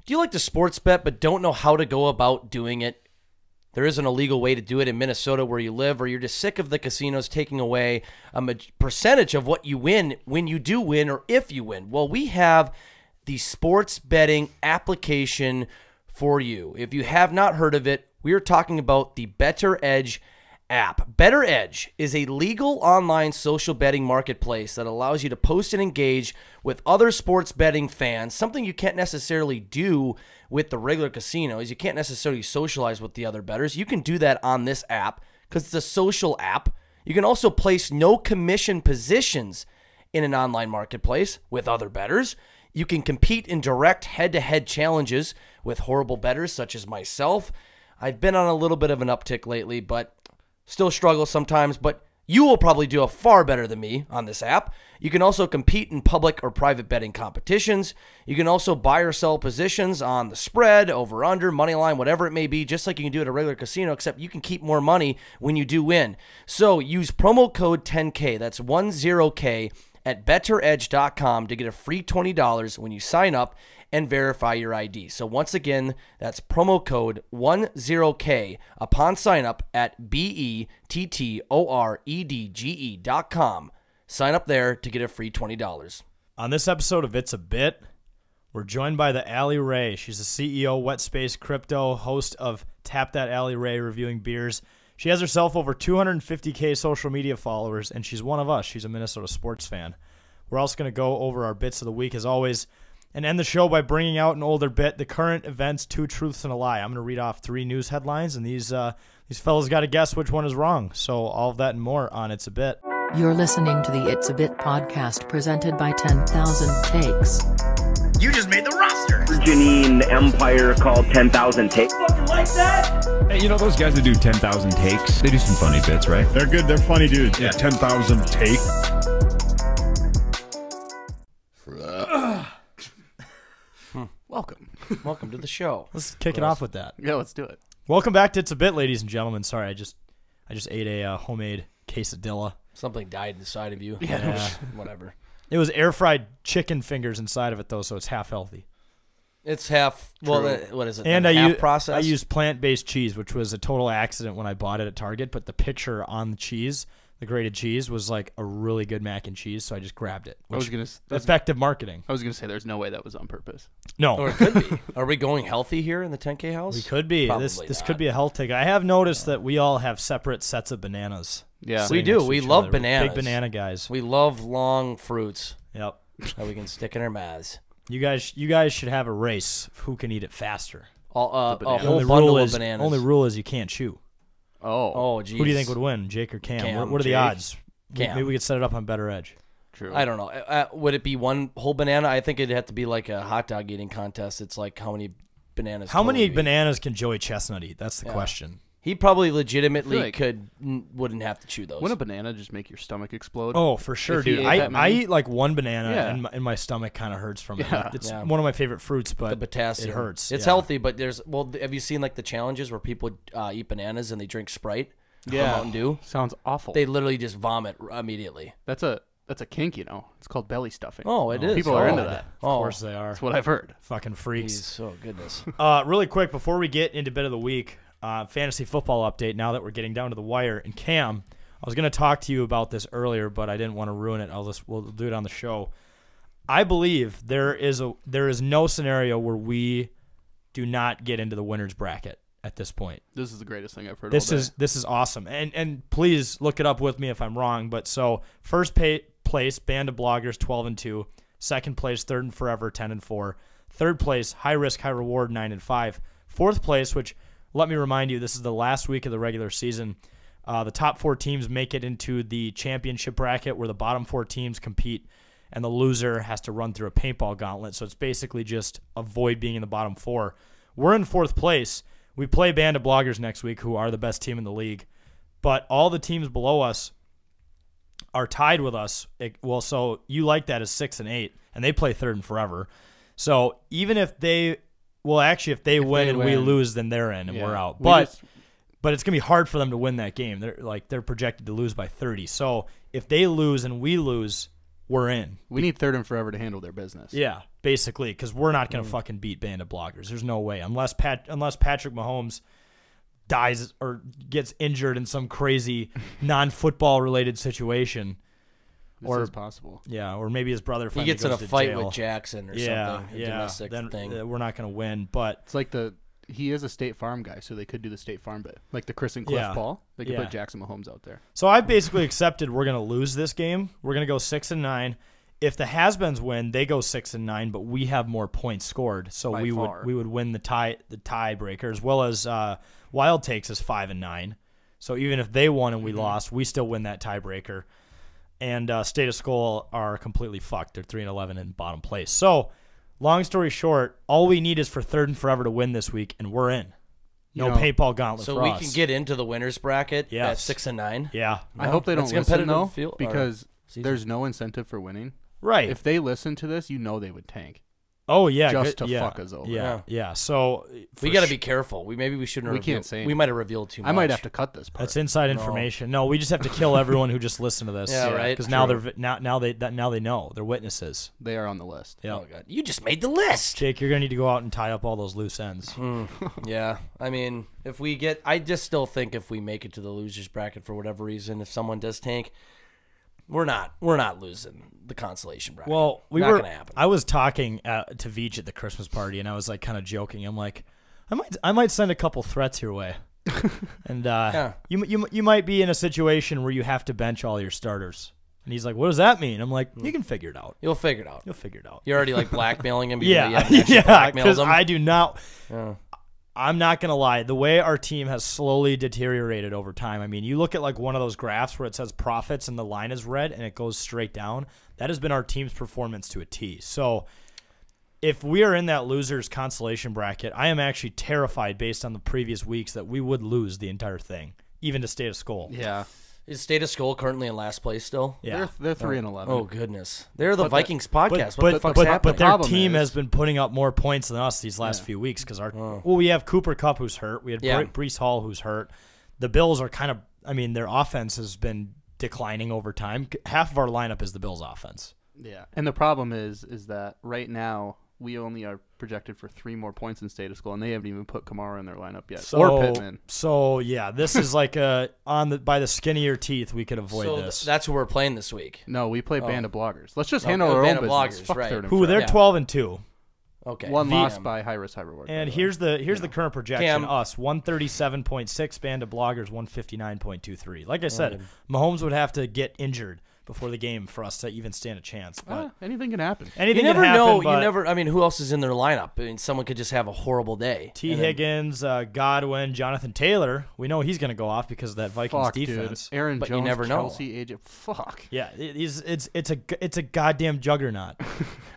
Do you like to sports bet but don't know how to go about doing it? There isn't a legal way to do it in Minnesota where you live, or you're just sick of the casinos taking away a percentage of what you win when you do win or if you win. Well, we have the sports betting application for you. If you have not heard of it, we are talking about the Better Edge app. Better Edge is a legal online social betting marketplace that allows you to post and engage with other sports betting fans, something you can't necessarily do with the regular casinos. You can't necessarily socialize with the other bettors. You can do that on this app because it's a social app. You can also place no commission positions in an online marketplace with other bettors. You can compete in direct head-to-head challenges with horrible bettors such as myself. I've been on a little bit of an uptick lately, but still struggle sometimes, but you will probably do a far better than me on this app. You can also compete in public or private betting competitions. You can also buy or sell positions on the spread, over, under, money line, whatever it may be, just like you can do at a regular casino, except you can keep more money when you do win. So use promo code 10K, that's 10K, at betteredge.com to get a free $20 when you sign up and verify your ID. So once again, that's promo code 10K upon sign up at betteredge.com. Sign up there to get a free $20. On this episode of It's a Bit, we're joined by the Allie Rae. She's the CEO, Wetspace Crypto, host of tapthatallierae, reviewing beers. She has herself over 250K social media followers, and she's one of us. She's a Minnesota sports fan. We're also going to go over our bits of the week, as always, and end the show by bringing out an older bit, the current events, 2 truths and a lie. I'm going to read off 3 news headlines, and these fellas got to guess which one is wrong. So all of that and more on It's a Bit. You're listening to the It's a Bit podcast presented by 10,000 Takes. You just made the roster. Janine empire called 10,000 Takes. Fucking like that? Hey, you know those guys that do 10,000 takes? They do some funny bits, right? They're good. They're funny dudes. Yeah. 10,000 take. Welcome. Welcome to the show. Let's kick it off with that. Yeah, let's do it. Welcome back to It's a Bit, ladies and gentlemen. Sorry, I just ate a homemade quesadilla. Something died inside of you. Yeah. Whatever. It was air-fried chicken fingers inside of it, though, so it's half healthy. It's half, well, what is it? And half processed? I used plant-based cheese, which was a total accident when I bought it at Target, but the picture on the cheese, the grated cheese, was like a really good mac and cheese, so I just grabbed it. Effective marketing. I was going to say there's no way that was on purpose. No. Or it could be. Are we going healthy here in the 10K house? We could be. This not. could be a health take. I have noticed that we all have separate sets of bananas. Yeah. We do. We love bananas. Big banana guys. We love long fruits Yep. that we can stick in our mouths. You guys should have a race of who can eat it faster. A whole Only bundle rule of is bananas. only rule is you can't chew. Oh, geez. Who do you think would win, Jake or Cam? Cam. What are the Jake. odds? Cam. Maybe we could set it up on Better Edge. true. I don't know. Would it be one whole banana? I think it'd have to be like a hot dog eating contest. It's like how many bananas. How many total we eat. bananas can Joey Chestnut eat? That's the question. He probably legitimately I feel like wouldn't have to chew those. Wouldn't a banana just make your stomach explode? Oh, for sure, If you dude. ate that I many? eat like one banana Yeah. and my stomach kind of hurts from it. Yeah. It's Yeah. one of my favorite fruits, but the potassium. it hurts. It's yeah. healthy, but there's have you seen like the challenges where people eat bananas and they drink Sprite? Or Mountain Dew. Sounds awful. They literally just vomit immediately. That's a kink, you know. It's called belly stuffing. Oh, it is. People are into that. Of course they are. That's what I've heard. Fucking freaks. Jeez, oh goodness. Really quick, before we get into bit of the week, fantasy football update now that we're getting down to the wire. And Cam, I was going to talk to you about this earlier, but I didn't want to ruin it. We'll do it on the show. I believe there is no scenario where we do not get into the winner's bracket at this point. This is the greatest thing I've heard This all day. is awesome. And please look it up with me if I'm wrong. But so first place, Band of Bloggers 12-2. Second place, Third and Forever 10-4. Third place, High Risk High Reward 9-5. Fourth place, which let me remind you, this is the last week of the regular season. The top 4 teams make it into the championship bracket where the bottom 4 teams compete, and the loser has to run through a paintball gauntlet. So it's basically just avoid being in the bottom 4. We're in 4th place. We play Band of Bloggers next week, who are the best team in the league. But all the teams below us are tied with us. So you like that as 6 and 8, and they play Third and Forever. So even if they... Well, actually, if they win and we lose, then they're in and we're out. But it's gonna be hard for them to win that game. They're projected to lose by 30. So if they lose and we lose, we're in. We need Third and Forever to handle their business. Yeah, basically, because we're not going to fucking beat Band of Bloggers. There's no way. Unless Patrick Mahomes dies or gets injured in some crazy non-football related situation. This is possible. Yeah, or maybe his brother finally He gets in a goes to fight jail. with Jackson or something. A domestic then thing. we're not going to win. But It's like he is a State Farm guy, so they could do the State Farm bit. Like the Chris and Cliff Paul. They could put Jackson Mahomes out there. So I basically accepted we're going to lose this game. We're going to go 6-9. If the Has-Beens win, they go 6-9, but we have more points scored, so we would win the tiebreaker, as well as Wild Takes is 5-9. So even if they won and we lost, we still win that tiebreaker. And State of Skull are completely fucked. They're 3-11 in bottom place. So, long story short, all we need is for Third and Forever to win this week, and we're in. No paintball gauntlet so for we us. can get into the winners bracket at 6-9. Yeah. I hope they don't That's listen, though, field, because there's no incentive for winning. Right. If they listen to this, they would tank. Oh, yeah. Just to fuck us over. Yeah. So we got to be careful. Maybe we shouldn't. We can't say. We might have revealed too much. I might have to cut this part. That's inside information. No, we just have to kill everyone who just listened to this. Yeah, right. Because now they know they're witnesses. They are on the list. Yeah. Oh God, you just made the list, Jake. You're gonna need to go out and tie up all those loose ends. Yeah, I mean, I just still think if we make it to the losers bracket for whatever reason, if someone does tank, we're not losing the consolation bracket. Well, not gonna happen. I was talking to Veach at the Christmas party, and I was like kind of joking. I'm like, I might send a couple threats your way, and you might be in a situation where you have to bench all your starters. And he's like, "What does that mean?" I'm like, "You can figure it out. You'll figure it out. You'll figure it out." You're already like blackmailing him. Yeah, because I do not. I'm not going to lie. The way our team has slowly deteriorated over time, I mean, you look at like one of those graphs where it says profits and the line is red and it goes straight down. That has been our team's performance to a T. So if we are in that loser's consolation bracket, I am actually terrified based on the previous weeks that we would lose the entire thing, even to State of Skull. Yeah. Is State of Skull currently in last place still? Yeah. They're 3-11. Oh goodness, they're the Vikings podcast. What the fuck's but happening? their team has been putting up more points than us these last few weeks because we have Cooper Kupp who's hurt. We had Breece Hall who's hurt. The Bills are kind of, I mean, their offense has been declining over time. Half of our lineup is the Bills' offense. Yeah, and the problem is that right now we only are projected for 3 more points in State of Skull, and they haven't even put Kamara in their lineup yet, or Pittman. So yeah, this is like by the skin of your teeth we could avoid this. That's who we're playing this week. No, we play Band of Bloggers. Let's just handle our own business. Fuck right. Third and Who they're Yeah. 12-2. Okay, One loss by high risk, high reward. And here's the current projection. Cam. Us 137.6, Band of Bloggers 159.23. Like I said, Mahomes would have to get injured before the game for us to even stand a chance. But anything can happen. anything you never can happen, know. but You never. I mean, who else is in their lineup? I mean, someone could just have a horrible day. Higgins, Godwin, Jonathan Taylor. We know he's going to go off because of that Vikings defense. Dude. Aaron But Jones, you never know. Kelsey, AJ. Fuck. Yeah, it's a goddamn juggernaut.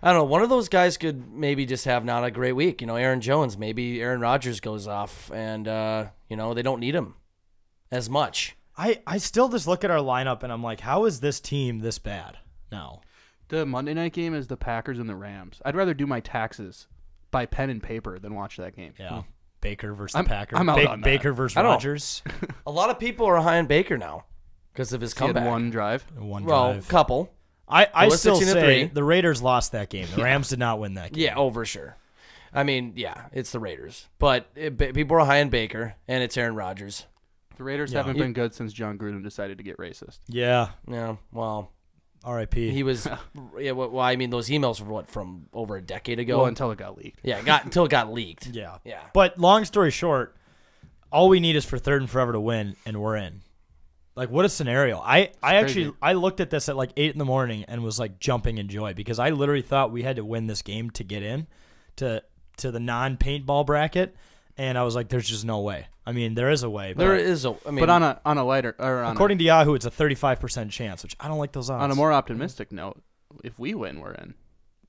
I don't know. One of those guys could maybe just have not a great week. You know, Aaron Jones. Maybe Aaron Rodgers goes off, and they don't need him as much. I still just look at our lineup and I'm like, how is this team this bad now? The Monday night game is the Packers and the Rams. I'd rather do my taxes by pen and paper than watch that game. Yeah. Baker versus the Packers. I'm out on that. Baker versus Rodgers. A lot of people are high on Baker now because of his He had comeback. one drive. Couple. I still 16-3. say the Raiders lost that game. The Rams did not win that game. Yeah, for sure. I mean, yeah, it's the Raiders. But people are high on Baker, and it's Aaron Rodgers. The Raiders haven't been good since John Gruden decided to get racist. Yeah. Yeah, well, R.I.P. he was. Well, I mean, those emails were from over a decade ago. Well, until it got leaked. Yeah, until it got leaked. Yeah. Yeah. But long story short, all we need is for Third and Forever to win, and we're in. Like, what a scenario. I looked at this at like 8 in the morning and was like jumping in joy because I literally thought we had to win this game to get in to the non-paintball bracket, and I was like, there's just no way. I mean, there is a way. But There is a. I mean, But on a lighter, or on according to Yahoo, it's a 35% chance, which I don't like those odds. on a more optimistic note, if we win, we're in.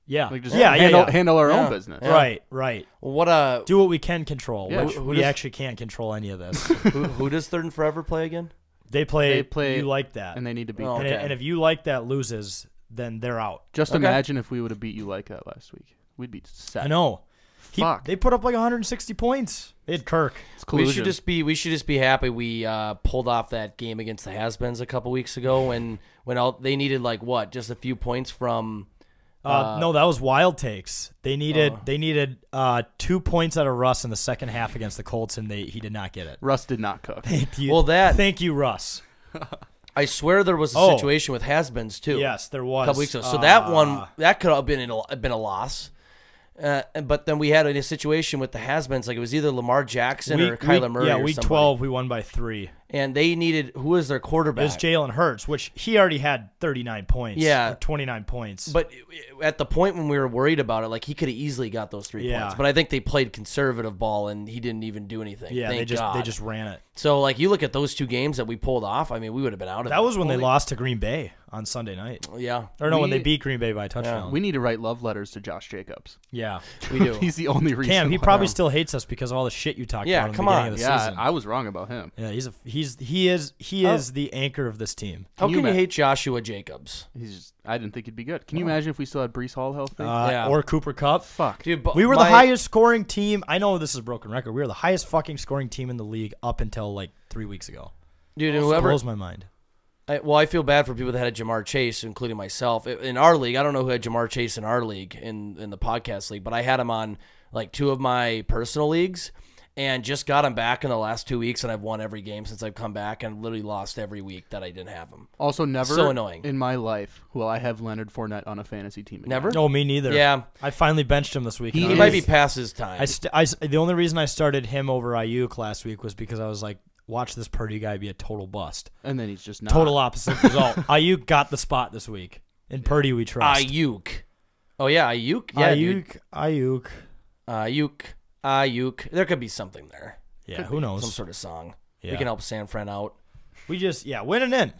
Yeah. Like just yeah, handle our Yeah. own business. Yeah. Right. what Do what we can control, Yeah, which who we does- actually can't control any of this. who does Third and Forever play again? They play You Like That. and they need to beat. Oh, And, okay. and if You Like That loses, then they're out. Just Okay. imagine if we would have beat you like that last week. We'd be set. I know. Fuck. They put up like 160 points. They had Kirk. It's We collusion. should just be happy we pulled off that game against the Has-Beens a couple weeks ago when they needed like what, just a few points from. No, that was Wild Takes. They needed 2 points out of Russ in the second half against the Colts, and he did not get it. Russ did not cook. Thank you. Well, thank you, Russ. I swear there was a Oh. situation with Has-Beens too. Yes, there was a couple weeks ago. So that could have been a loss. But then we had a situation with the Has-Beens, like it was either Lamar Jackson or Kyler Murray. Yeah, or week somebody. 12 we won by 3. And they needed, who was their It quarterback? was Jalen Hurts, which he already had 39 points. Yeah. Or 29 points. But at the point when we were worried about it, like he could have easily got those 3 Yeah. points. But I think they played conservative ball and he didn't even do anything. yeah, Thank they God. just ran it. So like you look at those 2 games that we pulled off. I mean, we would have been out of That it. was when they lost to Green Bay on Sunday night. Yeah, Or no, when We- they beat Green Bay by a touchdown. We need to write love letters to Josh Jacobs. Yeah. we do. He's the only reason. Cam, he why. probably still hates us because of all the shit you talked Yeah, about in the come beginning on. of the Yeah, season. I was wrong about him. Yeah, he is the anchor of this team. How you can you ima- hate Joshua Jacobs, I didn't think he'd be good. Can you imagine if we still had Breece Hall healthy? Yeah. Or Cooper Kupp. Fuck. dude? But We were the my- highest scoring team. I know this is a broken record. We were the highest fucking scoring team in the league up until like 3 weeks ago. dude. And It whoever blows my mind. I feel bad for people that had Jamar Chase, including myself. In our league, I don't know who had Jamar Chase in our league, in the podcast league, but I had him on like 2 of my personal leagues and just got him back in the last 2 weeks, and I've won every game since I've come back and literally lost every week that I didn't have him. Also, never So annoying. in my life will I have Leonard Fournette on a fantasy team again. Never? No, me neither. Yeah. I finally benched him this week. He and I might was- be past his time. the only reason I started him over Ayuk last week was because I was like, watch this Purdy guy be a total bust. And then he's just not. Total opposite result. Ayuk got the spot this week. In Purdy we trust. Ayuk. Oh, yeah, Ayuk. Yeah, dude. Ayuk. Ayuk. There could be something there. Yeah, who knows? Some sort of song. Yeah. We can help San Fran out. We just, win and in.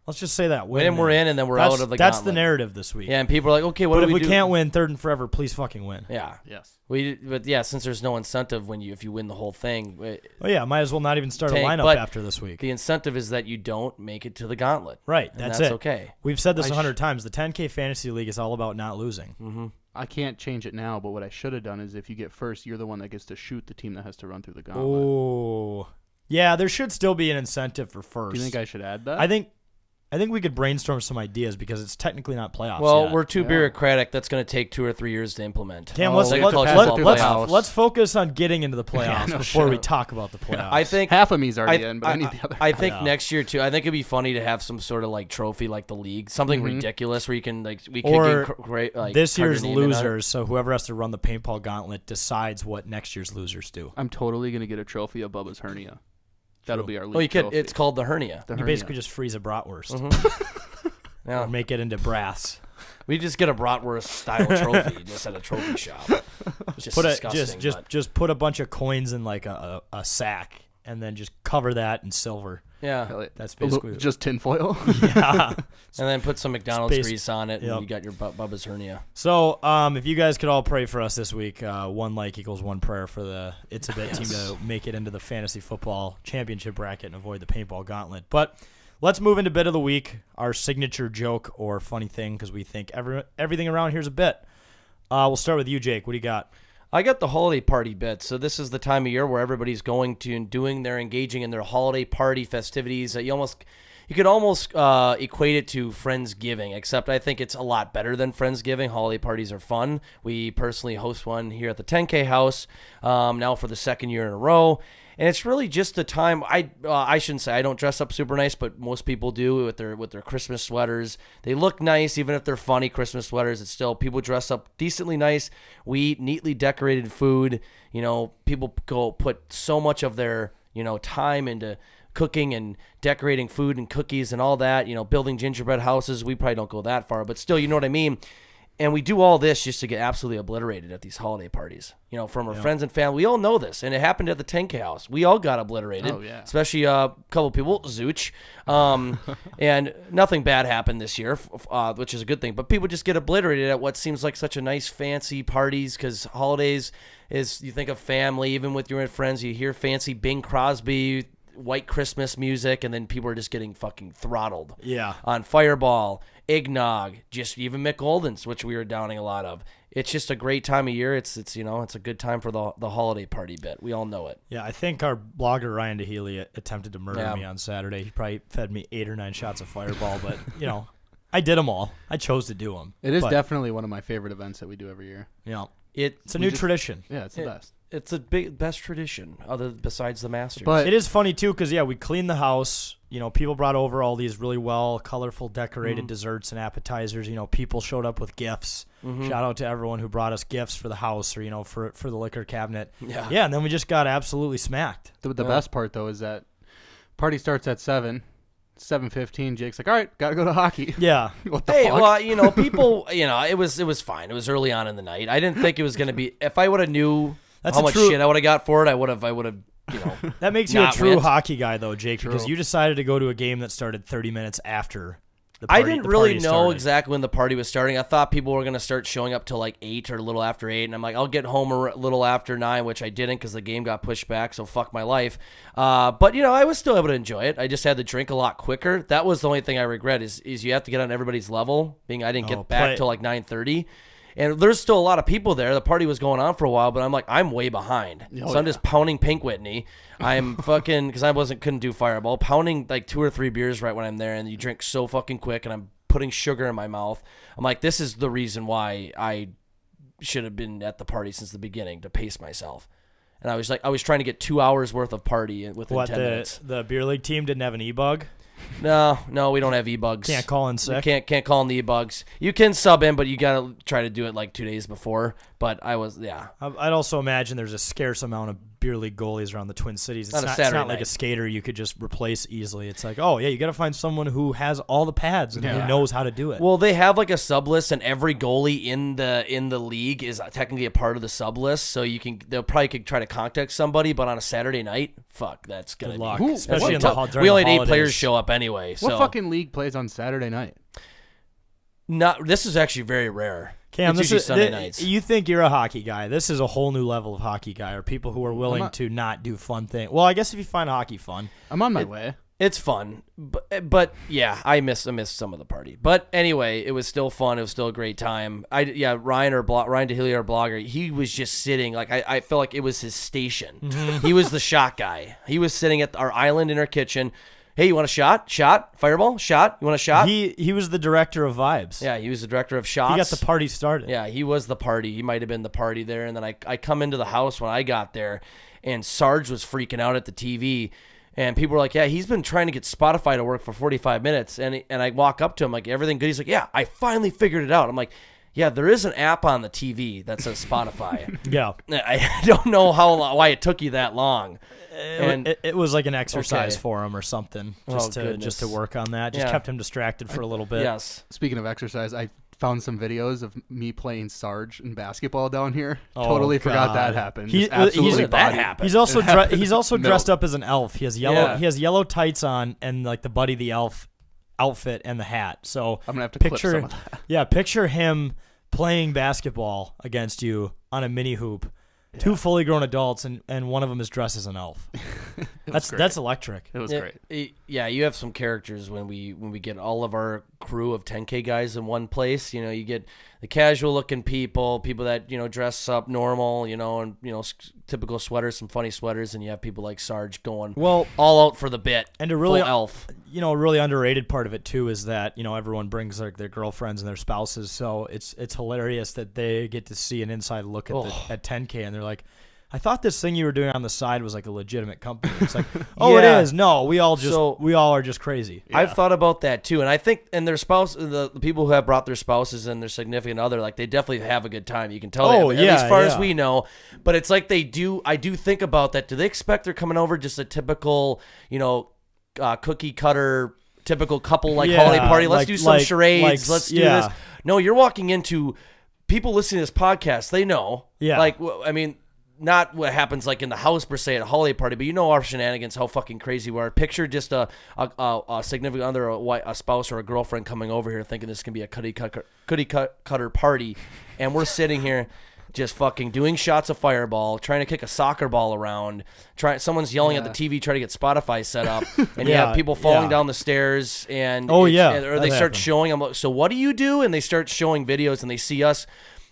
Let's just say that. Win and we're in, and then we're That's- out of the That's the gauntlet. narrative this week. Yeah, and people are like, okay, what but do if we do? can't win third and forever, please fucking win. Yeah. Yes. But yeah, since there's no incentive if you win the whole thing, Oh yeah, might as well not even start Tank, a lineup but after this week. the incentive is that you don't make it to the gauntlet. Right, And that's that's it. okay. We've said this 100 times. The 10K Fantasy League is all about not losing. Mm-hmm. I can't change it now, but what I should have done is if you get first, you're the one that gets to shoot the team that has to run through the gauntlet. Oh, yeah. There should still be an incentive for first. Do you think I should add that? I think we could brainstorm some ideas because it's technically not playoffs. Well, yet. we're too bureaucratic. That's going to take 2 or 3 years to implement. Cam, Oh, let's like a college football playoffs. let's focus on getting into the playoffs no before we shit. talk about the playoffs. I think half of me's already in, but I need the other. I think Yeah. next year too. I think it'd be funny to have some sort of like trophy, like the league, something Mm-hmm. ridiculous where you can we Or could get great like this card your year's name in on it. losers. So whoever has to run the paintball gauntlet decides what next year's losers do. I'm totally gonna get a trophy of Bubba's hernia. That'll be our league Oh, you could. trophy. It's called the hernia. The You hernia. basically just freeze a bratwurst Yeah. or make it into brass. We just get a bratwurst style trophy just at a trophy shop. It's just disgusting. but- Just put a bunch of coins in like a sack and then just cover that in silver. yeah. Hell yeah. That's A little- basically just tinfoil. yeah. And then put some McDonald's Space- grease on it, and Yep. you got your Bubba's hernia. So, if you guys could all pray for us this week, 1 like equals 1 prayer for the It's a Bit team to make it into the fantasy football championship bracket and avoid the paintball gauntlet. But let's move into bit of the week, our signature joke or funny thing, because we think everything around here's a bit. We'll start with you, Jake. What do you got? I got the holiday party bit. So this is the time of year where everybody's going to and engaging in their holiday party festivities. You could almost equate it to Friendsgiving, except I think it's a lot better than Friendsgiving. Holiday parties are fun. We personally host one here at the 10K house now for the 2nd year in a row. And it's really just a time. I shouldn't say I don't dress up super nice, but most people do with their Christmas sweaters. They look nice, even if they're funny Christmas sweaters. It's still people dress up decently nice. We eat neatly decorated food. You know, people go put so much of their time into cooking and decorating food and cookies and all that. Building gingerbread houses. We probably don't go that far, but still, you know what I mean. And we do all this just to get absolutely obliterated at these holiday parties. From our friends and family. We all know this, and it happened at the 10K house. We all got obliterated, Oh, yeah. especially a couple people, Zooch. And nothing bad happened this year, which is a good thing. But people just get obliterated at what seems like such a nice, fancy parties because holidays is, you think of family, even with your friends, you hear fancy Bing Crosby, White Christmas music, and then people are just getting fucking throttled. Yeah. On Fireball, eggnog, just even Mick Golden's, which we were downing a lot of. it's just a great time of year. It's it's a good time for the holiday party bit. We all know it. Yeah, I think our blogger Ryan DeHealy attempted to murder me on Saturday. He probably fed me 8 or 9 shots of Fireball, but I did them all. I chose to do them. It is definitely one of my favorite events that we do every year. Yeah, it's a new tradition. Yeah, it's the best. It's a best tradition, besides the Masters. But it is funny too, because we cleaned the house. People brought over all these really well, colorful, decorated desserts and appetizers. People showed up with gifts. Shout out to everyone who brought us gifts for the house or for the liquor cabinet. Yeah, and then we just got absolutely smacked. The best part though is that party starts at 7:15. Jake's like, all right, gotta go to hockey. Yeah. What the fuck? Well, people, it was fine. It was early on in the night. I didn't think it was gonna be. If I would have knew how much shit I would have got for it, I would have. That makes you a true hockey guy, though, Jake, because you decided to go to a game that started 30 minutes after the party. I didn't really know exactly when the party was starting. I thought people were going to start showing up till like 8 or a little after 8, and I'm like, I'll get home a little after 9, which I didn't because the game got pushed back, so fuck my life. But, I was still able to enjoy it. I just had to drink a lot quicker. That was the only thing I regret is you have to get on everybody's level, being I didn't get back till like 9:30. And there's still a lot of people there. The party was going on for a while, but I'm like, I'm way behind. I'm just pounding Pink Whitney. I'm fucking, because I couldn't do Fireball, pounding like 2 or 3 beers right when I'm there, and you drink so fucking quick, and I'm putting sugar in my mouth. I'm like, this is the reason why I should have been at the party since the beginning, to pace myself. And I was trying to get 2 hours worth of party within 10 minutes. The beer league team didn't have an e-bug? No, we don't have e-bugs. Can't call in sick. Can't call in the e-bugs. You can sub in, but you gotta try to do it like 2 days before. But I'd also imagine there's a scarce amount of beer league goalies around the Twin Cities. It's not like a skater you could just replace easily. It's like, you got to find someone who has all the pads and who knows how to do it. Well, they have like a sub list, and every goalie in the league is technically a part of the sub list. So they'll probably could try to contact somebody, but on a Saturday night, fuck, that's gonna Good luck. be especially in we only had 8 holidays. players show up anyway. What so fucking league plays on Saturday night? This is actually very rare. Cam, it's usually Sunday nights. You think you're a hockey guy. This is a whole new level of hockey guy, or people who are willing to not do fun things. Well, I guess if you find hockey fun. I'm on my way. It's fun, but yeah, I missed some of the party. But anyway, it was still fun. It was still a great time. Ryan DeHealy, our blogger, he was just sitting like I felt like it was his station. He was the shot guy. He was sitting at our island in our kitchen. Hey, you want a shot? Shot? Fireball? Shot? You want a shot? He was the director of vibes. Yeah, he was the director of shots. He got the party started. Yeah, he was the party. He might have been the party there. And then I come into the house when I got there, and Sarge was freaking out at the TV. And people were like, yeah, he's been trying to get Spotify to work for 45 minutes. And I walk up to him like, everything good? He's like, yeah, I finally figured it out. I'm like, yeah, there is an app on the TV that says Spotify. Yeah. I don't know why it took you that long. It was like an exercise for him or something, just to work on that. Just kept him distracted for a little bit. Yes. Speaking of exercise, I found some videos of me playing Sarge in basketball down here. Totally forgot that happened. He's also dressed up as an elf. He has yellow tights on and like the Buddy the Elf outfit and the hat. So I'm gonna have to clip some of that. Yeah, picture him playing basketball against you on a mini hoop. Yeah. 2 fully grown adults, and one of them is dressed as an elf. That's electric. It was great. Yeah, you have some characters when we get all of our crew of 10K guys in one place. You get the casual looking people that dress up normal, and typical sweaters, some funny sweaters, and you have people like Sarge going all out for the bit. And a really full elf. A really underrated part of it too is that everyone brings their girlfriends and their spouses, so it's hilarious that they get to see an inside look at 10K, and they're like, I thought this thing you were doing on the side was like a legitimate company. It's like, it is. No, we all are just crazy. Yeah. I've thought about that too, and I think their spouse, the people who have brought their spouses and their significant other, like they definitely have a good time. You can tell. As far as we know, but it's like they do. I do think about that. Do they expect they're coming over just a typical, cookie cutter, typical couple holiday party? Let's do some charades. Let's do this. No, you're walking into people listening to this podcast. They know. Yeah. I mean. Not what happens like in the house per se at a holiday party, but our shenanigans, how fucking crazy we are. Picture just a significant other, a spouse or a girlfriend coming over here thinking this can be a cookie cutter party, and we're sitting here just fucking doing shots of Fireball, trying to kick a soccer ball around. Someone's yelling at the TV trying to get Spotify set up, and you have people falling down the stairs, and or they start showing them. So what do you do? And they start showing videos, and they see us.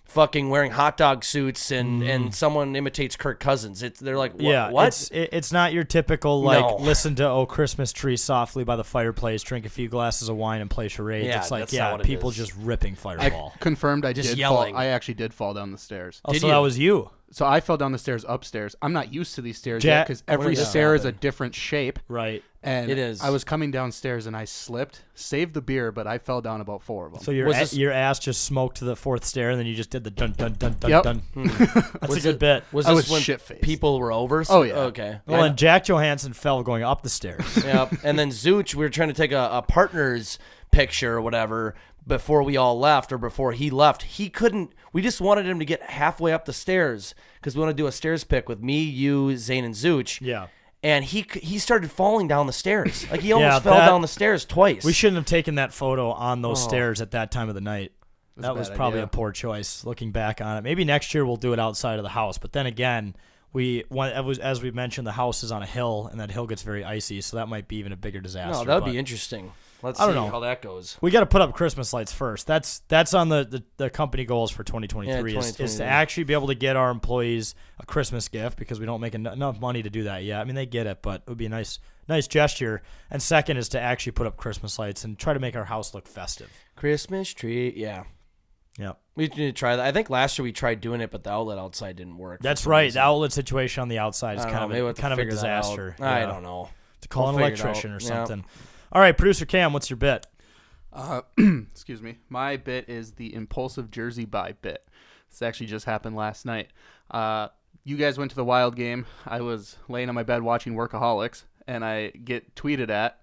fucking wearing hot dog suits and someone imitates Kirk Cousins. They're like, yeah, what? It's not your typical like No. listen to "Oh Christmas Tree" softly by the fireplace, drink a few glasses of wine, and play charades. Yeah, it's like that's not what it people is. just ripping Fireball. Confirmed. Just yelling. I actually did fall down the stairs. Oh, Did so you? that was you, So I fell down the stairs upstairs. I'm not used to these stairs yet Jack- because every When did this stair is a happen? different shape. right? And It is. I was coming downstairs and I slipped, saved the beer, but I fell down about 4 of them. So your Was this- your ass just smoked to the 4th stair, and then you just did the dun dun dun dun Yep. dun. That's a good bit. Was I this was when shit-faced. people were over? Oh, yeah. Okay. Well, and Jack Johansson fell going up the stairs. Yep. And then Zooch, we were trying to take a partner's picture or whatever before we all left or before he left. He couldn't. We just wanted him to get halfway up the stairs because we want to do a stairs pick with me, you, Zane, and Zooch. Yeah. And he started falling down the stairs. Like he almost Yeah, fell that- down the stairs twice. We shouldn't have taken that photo on those Oh. stairs at that time of the night. That's a That was bad probably idea. a poor choice looking back on it. Maybe next year we'll do it outside of the house. But then again, as we mentioned, the house is on a hill, and that hill gets very icy, so that might be even a bigger disaster. No, that would but be interesting. Let's I see don't know. how that goes. We got to put up Christmas lights first. That's on the company goals for 2023 Yeah, is to 2023. actually be able to get our employees a Christmas gift because we don't make enough money to do that yet. I mean, they get it, but it would be a nice gesture. And second is to actually put up Christmas lights and try to make our house look festive. Christmas tree, yeah. Yep. We need to try that. I think last year we tried doing it, but the outlet outside didn't work. That's for some right. reason. The outlet situation on the outside is I don't know, maybe we'll have to kind of a figure that out. disaster. I Yeah. don't know. To call We'll an figure it electrician out. or Yeah. something. All right, producer Cam, what's your bit? Excuse me. My bit is the Impulsive Jersey Buy Bit. This actually just happened last night. You guys went to the Wild game. I was laying on my bed watching Workaholics, and I get tweeted at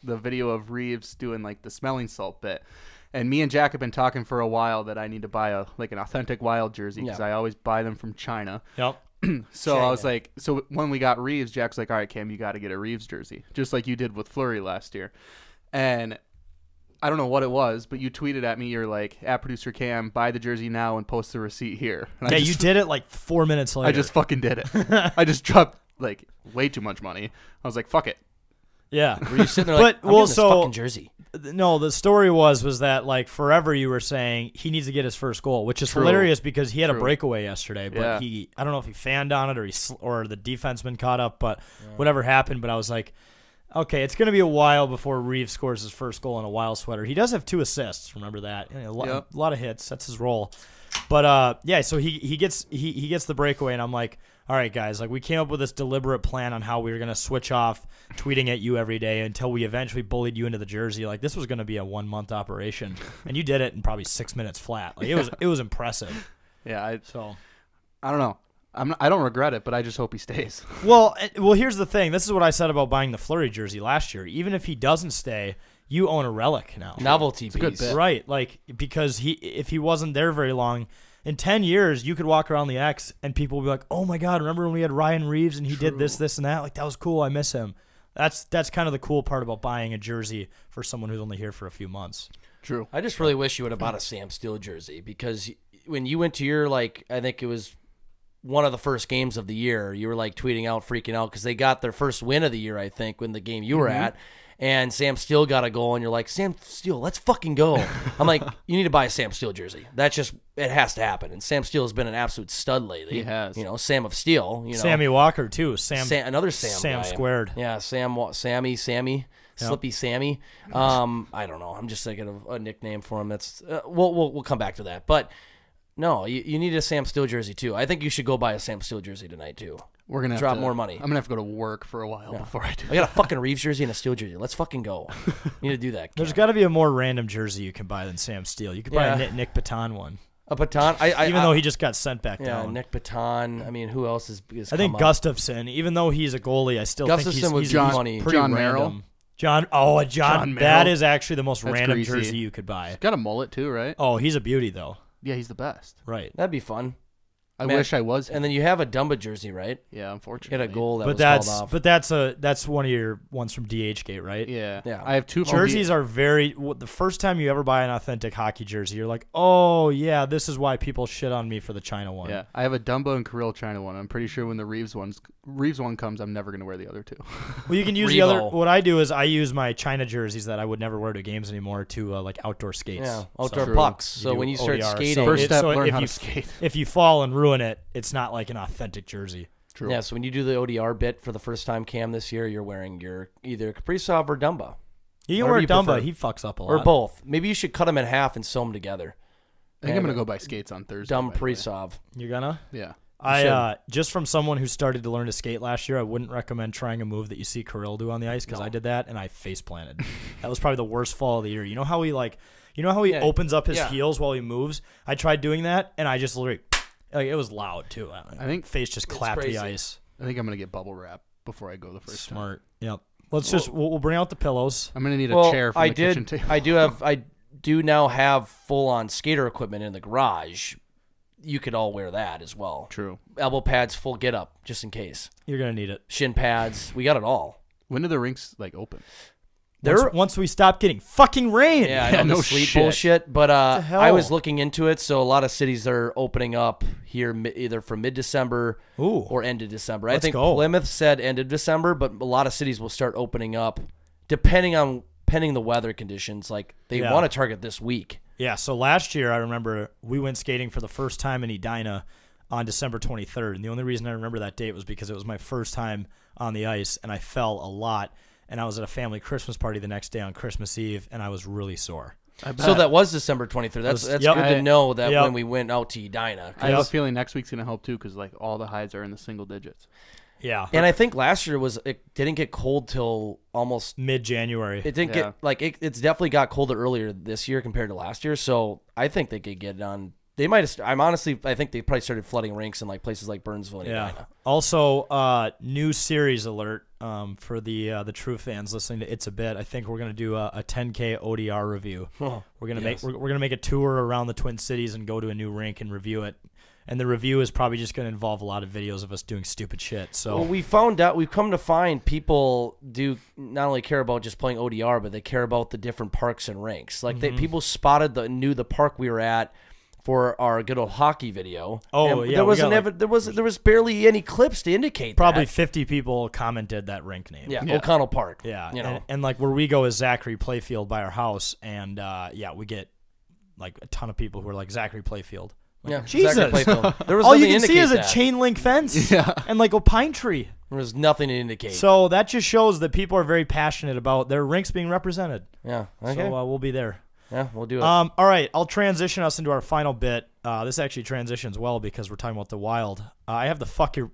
the video of Reeves doing like the smelling salt bit. And me and Jack have been talking for a while that I need to buy an authentic Wild jersey because Yeah. I always buy them from China. Yep. So I was like, so when we got Reeves, Jack's like, all right, Cam, you got to get a Reeves jersey, just like you did with Fleury last year. And I don't know what it was, but you tweeted at me, you're like, at producer Cam, buy the jersey now and post the receipt here. And Yeah, I you just, did it like 4 minutes later. I just fucking did it. I just dropped like way too much money. I was like, fuck it. Yeah. Were you sitting there like, I'm getting this fucking jersey? No, the story was that like forever you were saying he needs to get his first goal, which is True. hilarious because he had a True. breakaway yesterday, but Yeah. I don't know if he fanned on it or the defenseman caught up, but whatever happened. But I was like, okay, it's going to be a while before Reeves scores his first goal in a Wild sweater. He does have 2 assists. Remember that? A lot of hits. That's his role. But yeah, so he gets the breakaway, and I'm like, all right, guys, like we came up with this deliberate plan on how we were gonna switch off tweeting at you every day until we eventually bullied you into the jersey. Like this was gonna be a 1-month operation, and you did it in probably 6 minutes flat. Like it was impressive. Yeah, I So don't know. I don't regret it, but I just hope he stays. well, here's the thing. This is what I said about buying the Fleury jersey last year. Even if he doesn't stay, you own a relic now. Novelty a good piece. bit. Right, like because if he wasn't there very long, in 10 years you could walk around the X and people will be like, "Oh my God, remember when we had Ryan Reeves and he did this, and that? Like that was cool. I miss him." That's kind of the cool part about buying a jersey for someone who's only here for a few months. True. I just really wish you would have bought a Sam Steele jersey because when you went to your I think it was one of the first games of the year, you were like tweeting out, freaking out because they got their first win of the year, I think, when the game you were at. And Sam Steele got a goal, and you're like, Sam Steele, let's fucking go. I'm like, you need to buy a Sam Steele jersey. It has to happen. And Sam Steele has been an absolute stud lately. He has. Sam of Steel. Sammy Walker too. Another Sam. Sam guy. squared. Yeah, Sammy, Slippy Sammy. I don't know. I'm just thinking of a nickname for him. That's we'll come back to that. But no, you need a Sam Steele jersey too. I think you should go buy a Sam Steele jersey tonight too. We're gonna drop have to, more money. I'm gonna have to go to work for a while before I do. I got a fucking Reeves jersey and a Steele jersey. Let's fucking go. Need to do that. There's got to be a more random jersey you can buy than Sam Steele. You could buy a Nick Baton one. A Baton, even though he just got sent back yeah, down. Nick Baton. I mean, who else is? I think Gustafson. Even though he's a goalie, I still think he's funny. pretty John random. Merrill. John Merrill. That is actually the most That's random greasy. jersey you could buy. He's got a mullet too, right? Oh, he's a beauty though. Yeah, he's the best. Right. That'd be fun. I wish I was. And then you have a Dumba jersey, right? Yeah, You unfortunately. had a goal that But was called off. but that's one of your ones from DH Gate, right? Yeah. Yeah. I have two Jerseys are the first time you ever buy an authentic hockey jersey, you're like, oh yeah, this is why people shit on me for the China one. Yeah, I have a Dumbo and Kirill China one. I'm pretty sure when the Reeves one comes, I'm never gonna wear the other two. Well, you can use the other. What I do is I use my China jerseys that I would never wear to games anymore to like outdoor skates. Yeah, outdoor True. pucks. So when you start ODR. skating, First step, so learn if how you, to skate. If you fall and ruin it, it's not like an authentic jersey. True. yeah. So when you do the ODR bit for the first time, Cam, this year, you're wearing your either Kaprizov or Dumba, You can Whatever wear you Dumba. prefer. He fucks up a lot. or both. Maybe you should cut them in half and sew them together. I think I'm gonna go buy skates on Thursday. Dumb by the way. Kaprizov. You're gonna? Yeah. I just from someone who started to learn to skate last year, I wouldn't recommend trying a move that you see Kirill do on the ice because I did that and I face planted. That was probably the worst fall of the year. You know how he Yeah. opens up his Yeah. heels while he moves? I tried doing that and I just literally it was loud too. I think face just clapped crazy. the ice. I think I'm gonna get bubble wrap before I go the first time. Smart. Yep. We'll bring out the pillows. I'm gonna need a chair from the kitchen table. I do now have full on skater equipment in the garage. You could all wear that as well. True. Elbow pads, full get up, just in case. You're gonna need it. Shin pads, we got it all. When do the rinks open? Once we stop getting fucking rain. Yeah, I know no the sleep shit. bullshit, but the hell? I was looking into it. So a lot of cities are opening up here either from mid-December Ooh. or end of December. Let's I think go. Plymouth said end of December, but a lot of cities will start opening up depending the weather conditions. Like they Yeah. want to target this week. Yeah, so last year I remember we went skating for the first time in Edina on December 23rd. And the only reason I remember that date was because it was my first time on the ice and I fell a lot. And I was at a family Christmas party the next day on Christmas Eve and I was really sore. So that was December 23rd. That's Yep. good to know that Yep. when we went out to Edina. I have a feeling next week's gonna help too, because all the highs are in the single digits. Yeah. And I think last year it didn't get cold till almost Mid-January. It didn't Yeah. get it's definitely got colder earlier this year compared to last year. So I think they could get it on. They might have. I think they probably started flooding rinks in like places like Burnsville and Yeah. Edina. Also, new series alert for the true fans listening to It's a Bit. I think we're gonna do a 10K ODR review. We're gonna make a tour around the Twin Cities and go to a new rink and review it. And the review is probably just gonna involve a lot of videos of us doing stupid shit. So Well, we've come to find people do not only care about just playing ODR, but they care about the different parks and rinks. Like people knew the park we were at for our good old hockey video. Oh, And yeah, there was barely any clips to indicate probably that. 50 people commented that rink name. Yeah, O'Connell Park. Yeah, you know. and like where we go is Zachary Playfield by our house, and we get like a ton of people who are like Zachary Playfield. Like, Yeah, Jesus. Zachary Playfield. There was All you nothing can to see is a indicate that. chain link fence and like a pine tree. There was nothing to indicate. So that just shows that people are very passionate about their rinks being represented. yeah, okay. So we'll be there. Yeah, we'll do it. All right, I'll transition us into our final bit. This actually transitions well because we're talking about the Wild. I have the fuck your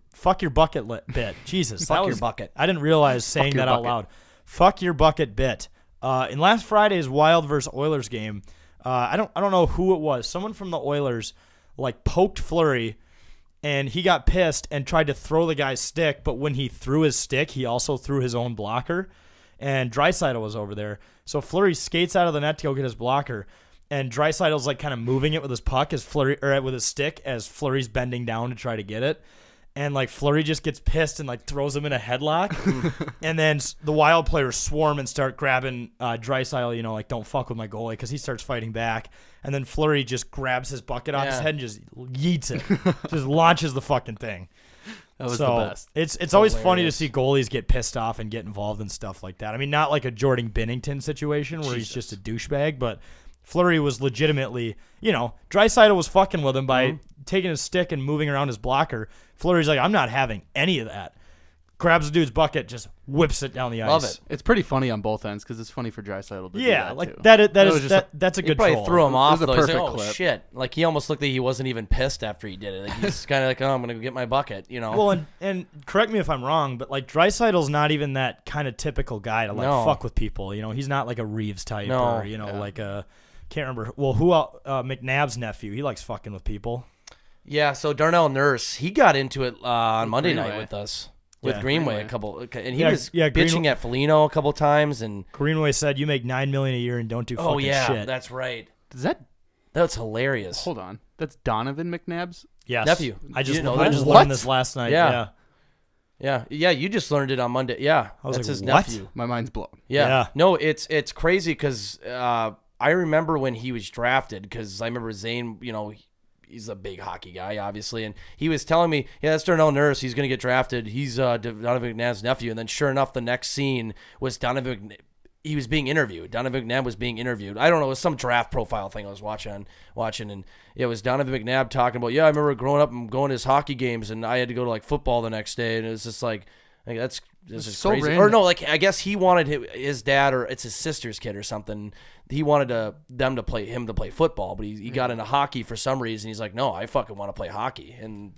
bucket bit. Jesus, Fuck that your was- bucket. I didn't realize saying your that out bucket. loud. Fuck your bucket bit. In last Friday's Wild versus Oilers game, I don't know who it was. Someone from the Oilers like poked Fleury, and he got pissed and tried to throw the guy's stick. But when he threw his stick, he also threw his own blocker. And Draisaitl was over there. So Fleury skates out of the net to go get his blocker. And Draisaitl's like kind of moving it with his puck with his stick as Fleury's bending down to try to get it. And like Fleury just gets pissed and like throws him in a headlock. And then the Wild players swarm and start grabbing Draisaitl, like don't fuck with my goalie, because he starts fighting back. And then Fleury just grabs his bucket off his head and just yeets it. Just launches the fucking thing. That was So the best. it's always funny to hilarious. see goalies get pissed off and get involved in stuff like that. I mean, not like a Jordan Binnington situation where he's just a douchebag, but Fleury was legitimately, Draisaitl was fucking with him by taking his stick and moving around his blocker. Fleury's like, I'm not having any of that. Grabs the dude's bucket, just whips it down the ice. Love it. It's pretty funny on both ends because it's funny for Draisaitl to do Yeah, that like too. that's a He good probably troll. threw him off. was a Though. He's like, perfect oh clip. shit! Like he almost looked like he wasn't even pissed after he did it. Like, he's kind of like, oh, I'm gonna go get my bucket. Well, and correct me if I'm wrong, but like Draisaitl's not even that kind of typical guy to like No. fuck with people. He's not like a Reeves type No. or like a can't remember. Well, who else? McNabb's nephew? He likes fucking with people. Yeah. So Darnell Nurse, he got into it on Monday night Greenway. with us. With Yeah, Greenway Greenway. a couple, and he Yeah, was yeah, bitching Greenway- at Foligno a couple times, and Greenway said, "You make $9 million a year and don't do fucking oh yeah, shit." that's right. Does that That's hilarious. hold on? That's Donovan McNabb's Yes. Nephew. I just You didn't know I that? just What? learned this last night. Yeah. Yeah, you just learned it on Monday. Yeah, was that's like, his what? nephew. My mind's blown. Yeah. No, it's crazy because I remember when he was drafted because I remember Zane, he's a big hockey guy, obviously, and he was telling me, yeah, that's Darnell Nurse. He's going to get drafted. He's Donovan McNabb's nephew. And then sure enough, the next scene was he was being interviewed. Donovan McNabb was being interviewed. I don't know. It was some draft profile thing I was watching, and it was Donovan McNabb talking about, yeah, I remember growing up and going to his hockey games, and I had to go to, like, football the next day, and it was just like this is so crazy. random. Or no, like, I guess he wanted his dad, or it's his sister's kid or something. He wanted him to play football, but he got into hockey for some reason. He's like, no, I fucking want to play hockey, and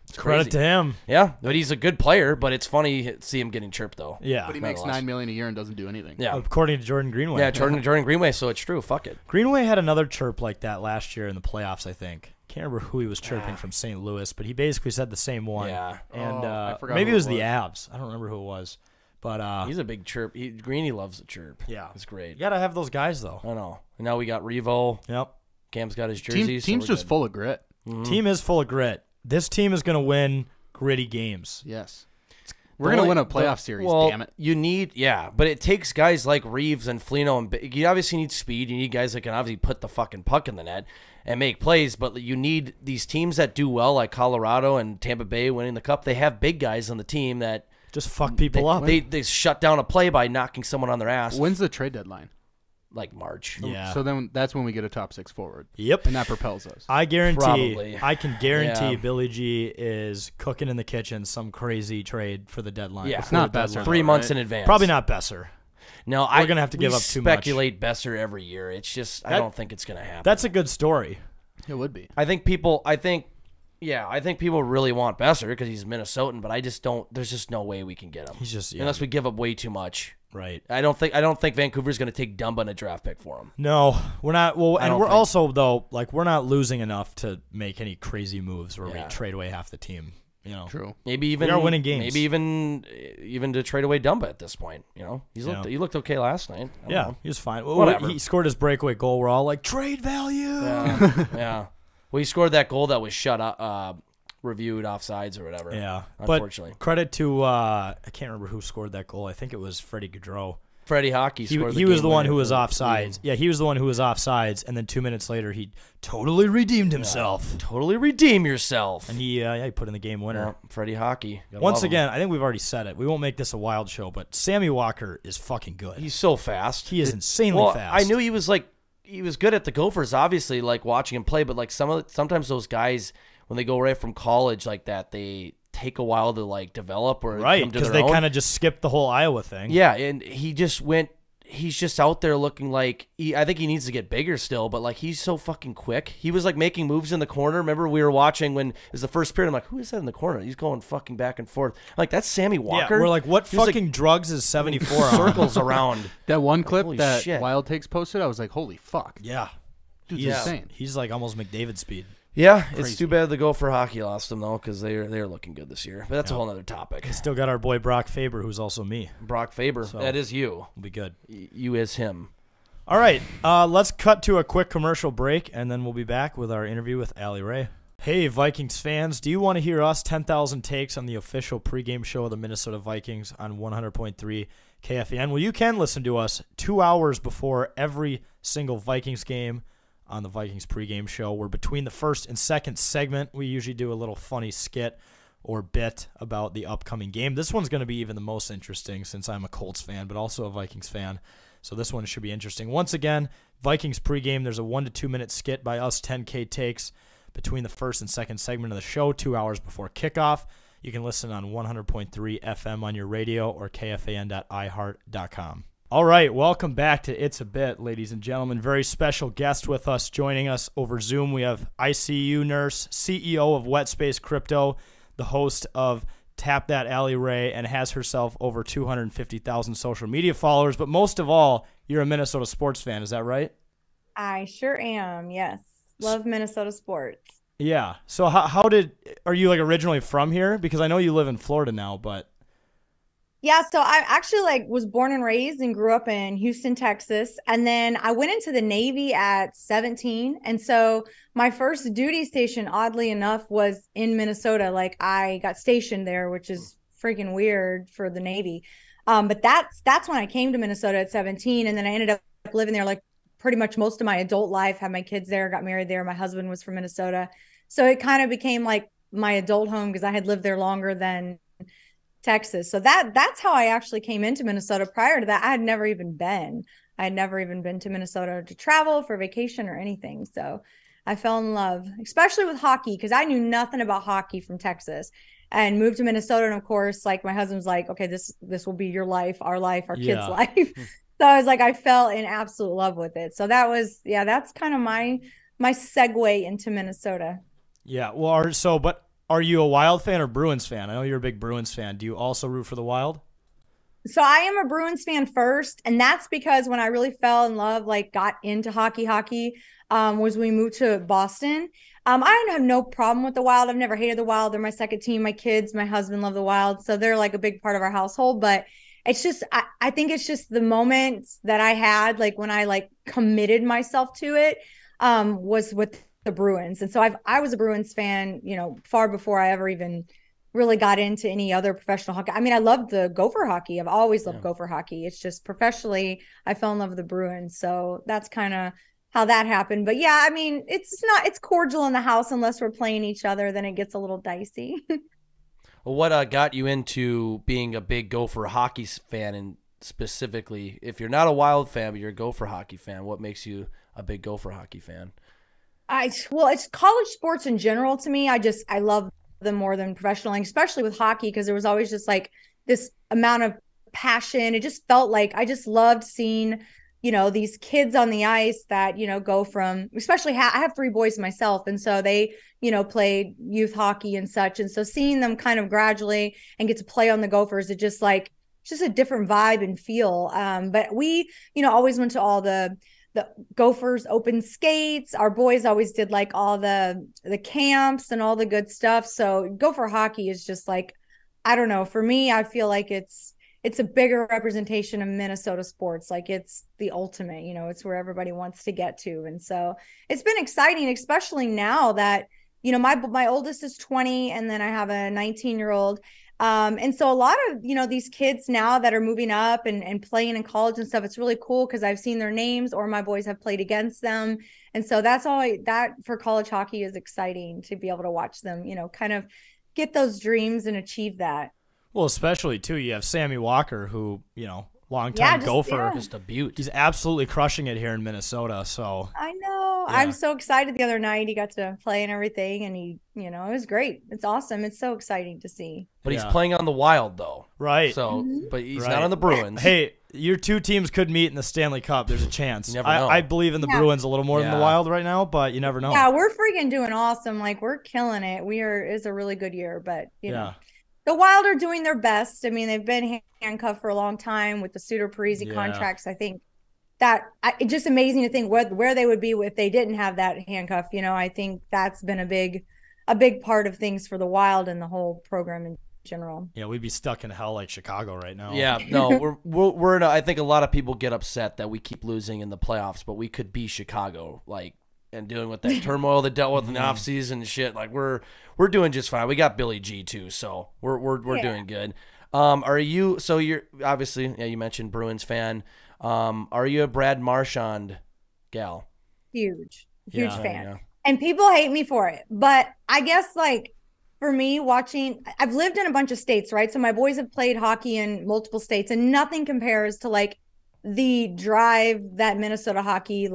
it's Credit crazy. to him. Yeah, but he's a good player, but it's funny to see him getting chirped, though. Yeah. But he makes nonetheless. $9 million a year and doesn't do anything. Yeah. According to Jordan Greenway. Yeah, Jordan Greenway, so it's true. Fuck it. Greenway had another chirp like that last year in the playoffs, I think. Can't remember who he was chirping from St. Louis, but he basically said the same one. Yeah. And I forgot maybe who it was it the was. Avs. I don't remember who it was. But He's a big chirp. Greeny loves a chirp. yeah. It's great. You got to have those guys, though. I know. And now we got Revo. Yep. Cam's got his jersey. Team's just full of grit. Team is full of grit. This team is going to win gritty games. Yes. We're going to win a playoff series, damn it. You need, but it takes guys like Reeves and Foligno, and you obviously need speed. You need guys that can obviously put the fucking puck in the net and make plays, but you need these teams that do well, like Colorado and Tampa Bay winning the Cup. They have big guys on the team that Just fuck people up. They shut down a play by knocking someone on their ass. When's the trade deadline? Like March. Yeah. So then that's when we get a top 6 forward. Yep. And that propels us. I guarantee, Probably. I can guarantee Yeah. Billy G is cooking in the kitchen some crazy trade for the deadline. Yeah. before Not the Besser, deadline. 3 though, months right? in advance. Probably not Besser. No, We're gonna have to give up too much. Speculate Besser every year. It's just I don't think it's gonna happen. That's a good story. It would be. I think people really want Besser because he's Minnesotan, but I just don't. There's just no way we can get him. He's just unless we give up way too much. right. I don't think Vancouver's gonna take Dumba in a draft pick for him. No, we're not. Well, and don't we're think- also though like we're not losing enough to make any crazy moves where Yeah. we trade away half the team. True. Maybe even are winning games. Maybe even to trade away Dumba at this point. He looked okay last night. I don't Yeah, know. he was fine. Well, Whatever. he scored his breakaway goal. We're all like trade value. Yeah. Well, he scored that goal that was reviewed offsides or whatever. Yeah, Unfortunately. But credit to I can't remember who scored that goal. I think it was Freddie Gaudreau. Freddie Hockey scored He was the one who was winner. offsides. Yeah, he was the one who was offsides, and then 2 minutes later he totally redeemed himself. Totally redeem yourself. And he put in the game winner. Yeah, Freddie Hockey. Gotta Once love him. again, I think we've already said it. We won't make this a wild show, but Sammy Walker is fucking good. He's so fast. He is insanely fast. I knew he was good at the Gophers, obviously, like watching him play, but like sometimes those guys when they go right from college like that, they take a while to like develop or right, come to because their they own. kind of just skipped the whole Iowa thing. Yeah, and he's just out there looking like I think he needs to get bigger still, but like he's so fucking quick. He was like making moves in the corner. Remember we were watching when it was the first period. I'm like, who is that in the corner? He's going fucking back and forth. I'm like, that's Sammy Walker. Yeah, we're like, what He was, fucking drugs is 74 on? circles around? That one clip Holy that shit. Wild Takes posted, I was like, holy fuck. Yeah. Dude's He's insane. He's like almost McDavid speed. Yeah, it's Crazy. too bad the Gopher hockey lost them though, because they're looking good this year. But that's a whole other topic. Still got our boy Brock Faber, who's also me. Brock Faber, that is you. We'll be good. You is him. All right, let's cut to a quick commercial break, and then we'll be back with our interview with Allie Rae. Hey, Vikings fans, do you want to hear us 10,000 takes on the official pregame show of the Minnesota Vikings on 100.3 KFAN? Well, you can listen to us 2 hours before every single Vikings game on the Vikings pregame show. We're between the first and second segment. We usually do a little funny skit or bit about the upcoming game. This one's going to be even the most interesting since I'm a Colts fan, but also a Vikings fan. So this one should be interesting. Once again, Vikings pregame, there's a 1 to 2 minute skit by us 10K takes between the first and second segment of the show, 2 hours before kickoff. You can listen on 100.3 FM on your radio or kfan.iheart.com. All right, welcome back to It's a Bit, ladies and gentlemen. Very special guest with us. Joining us over Zoom, we have ICU Nurse, CEO of Wetspace Crypto, the host of Tap That Allie Rae, and has herself over 250,000 social media followers. But most of all, you're a Minnesota sports fan. Is that right? I sure am, yes. Love Minnesota sports. Yeah. So are you like originally from here? Because I know you live in Florida now, but... Yeah, so I actually was born and raised and grew up in Houston, Texas. And then I went into the Navy at 17. And so my first duty station, oddly enough, was in Minnesota. Like I got stationed there, which is freaking weird for the Navy. But that's when I came to Minnesota at 17. And then I ended up living there like pretty much most of my adult life, had my kids there, got married there. My husband was from Minnesota. So it kind of became like my adult home because I had lived there longer than Texas. So that's how I actually came into Minnesota. Prior to that, I had never even been. I had never even been to Minnesota to travel for vacation or anything. So I fell in love, especially with hockey, because I knew nothing about hockey from Texas and moved to Minnesota. And of course, like my husband's like, okay, this will be your life, our kids' life. So I was like, I fell in absolute love with it. So that's kind of my segue into Minnesota. Yeah. Well, but are you a Wild fan or Bruins fan? I know you're a big Bruins fan. Do you also root for the Wild? So I am a Bruins fan first, and that's because when I really fell in love, like got into hockey, was when we moved to Boston. I don't have no problem with the Wild. I've never hated the Wild. They're my second team. My kids, my husband love the Wild, so they're like a big part of our household. But it's just, I think it's just the moments that I had, like when I like committed myself to it, was with the Bruins. And so I was a Bruins fan, far before I ever even really got into any other professional hockey. I mean, I loved the Gopher hockey. I've always loved Gopher hockey. It's just professionally, I fell in love with the Bruins. So that's kind of how that happened. But yeah, I mean, it's cordial in the house unless we're playing each other, then it gets a little dicey. Well, what got you into being a big Gopher hockey fan, and specifically, if you're not a Wild fan, but you're a Gopher hockey fan, what makes you a big Gopher hockey fan? Well, it's college sports in general to me. I love them more than professional, and especially with hockey, because there was always just like this amount of passion. It just felt like I just loved seeing, these kids on the ice that, go from, especially I have 3 boys myself. And so they, played youth hockey and such. And so seeing them kind of gradually and get to play on the Gophers, it's just a different vibe and feel. But we, always went to all the Gophers open skates. Our boys always did like all the camps and all the good stuff. So Gopher hockey is just like, I don't know, for me, I feel like it's a bigger representation of Minnesota sports. Like it's the ultimate, it's where everybody wants to get to. And so it's been exciting, especially now that, my oldest is 20 and then I have a 19-year-old. And so a lot of, these kids now that are moving up and playing in college and stuff, it's really cool because I've seen their names or my boys have played against them. And so that's that for college hockey is exciting to be able to watch them, kind of get those dreams and achieve that. Well, especially too, you have Sammy Walker, who, longtime Gopher. Just a beaut. He's absolutely crushing it here in Minnesota. So I know. Yeah. I'm so excited the other night. He got to play and everything, and he, it was great. It's awesome. It's so exciting to see. But he's playing on the Wild, though. Right. So, but he's not on the Bruins. Hey, your 2 teams could meet in the Stanley Cup. There's a chance. You never know. I believe in the Bruins a little more than the Wild right now, but you never know. Yeah, we're freaking doing awesome. Like, we're killing it. It's a really good year, but, you know. The Wild are doing their best. I mean, they've been handcuffed for a long time with the Suter Parisi contracts. I think that it's just amazing to think where they would be if they didn't have that handcuff. I think that's been a big part of things for the Wild and the whole program in general. Yeah, we'd be stuck in hell like Chicago right now. Yeah, no, we're in I think a lot of people get upset that we keep losing in the playoffs, but we could be Chicago, and dealing with that turmoil that dealt with in the offseason and shit. Like we're doing just fine. We got Billy G too, so we're doing good. You're obviously, you mentioned Bruins fan. Are you a Brad Marchand gal? Huge fan. Yeah. And people hate me for it, but I guess for me I've lived in a bunch of states, right? So my boys have played hockey in multiple states, and nothing compares to the drive that Minnesota hockey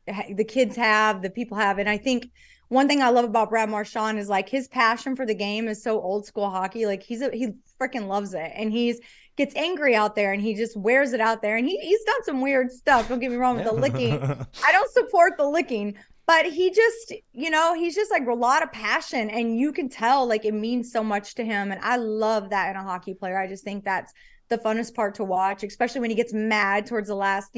the kids have, the people have. And I think one thing I love about Brad Marchand is his passion for the game is so old school hockey. He freaking loves it, and gets angry out there and he just wears it out there. And he's done some weird stuff. Don't get me wrong with the licking. I don't support the licking, but he just, he's just a lot of passion, and you can tell it means so much to him. And I love that in a hockey player. I just think that's the funnest part to watch, especially when he gets mad towards the last,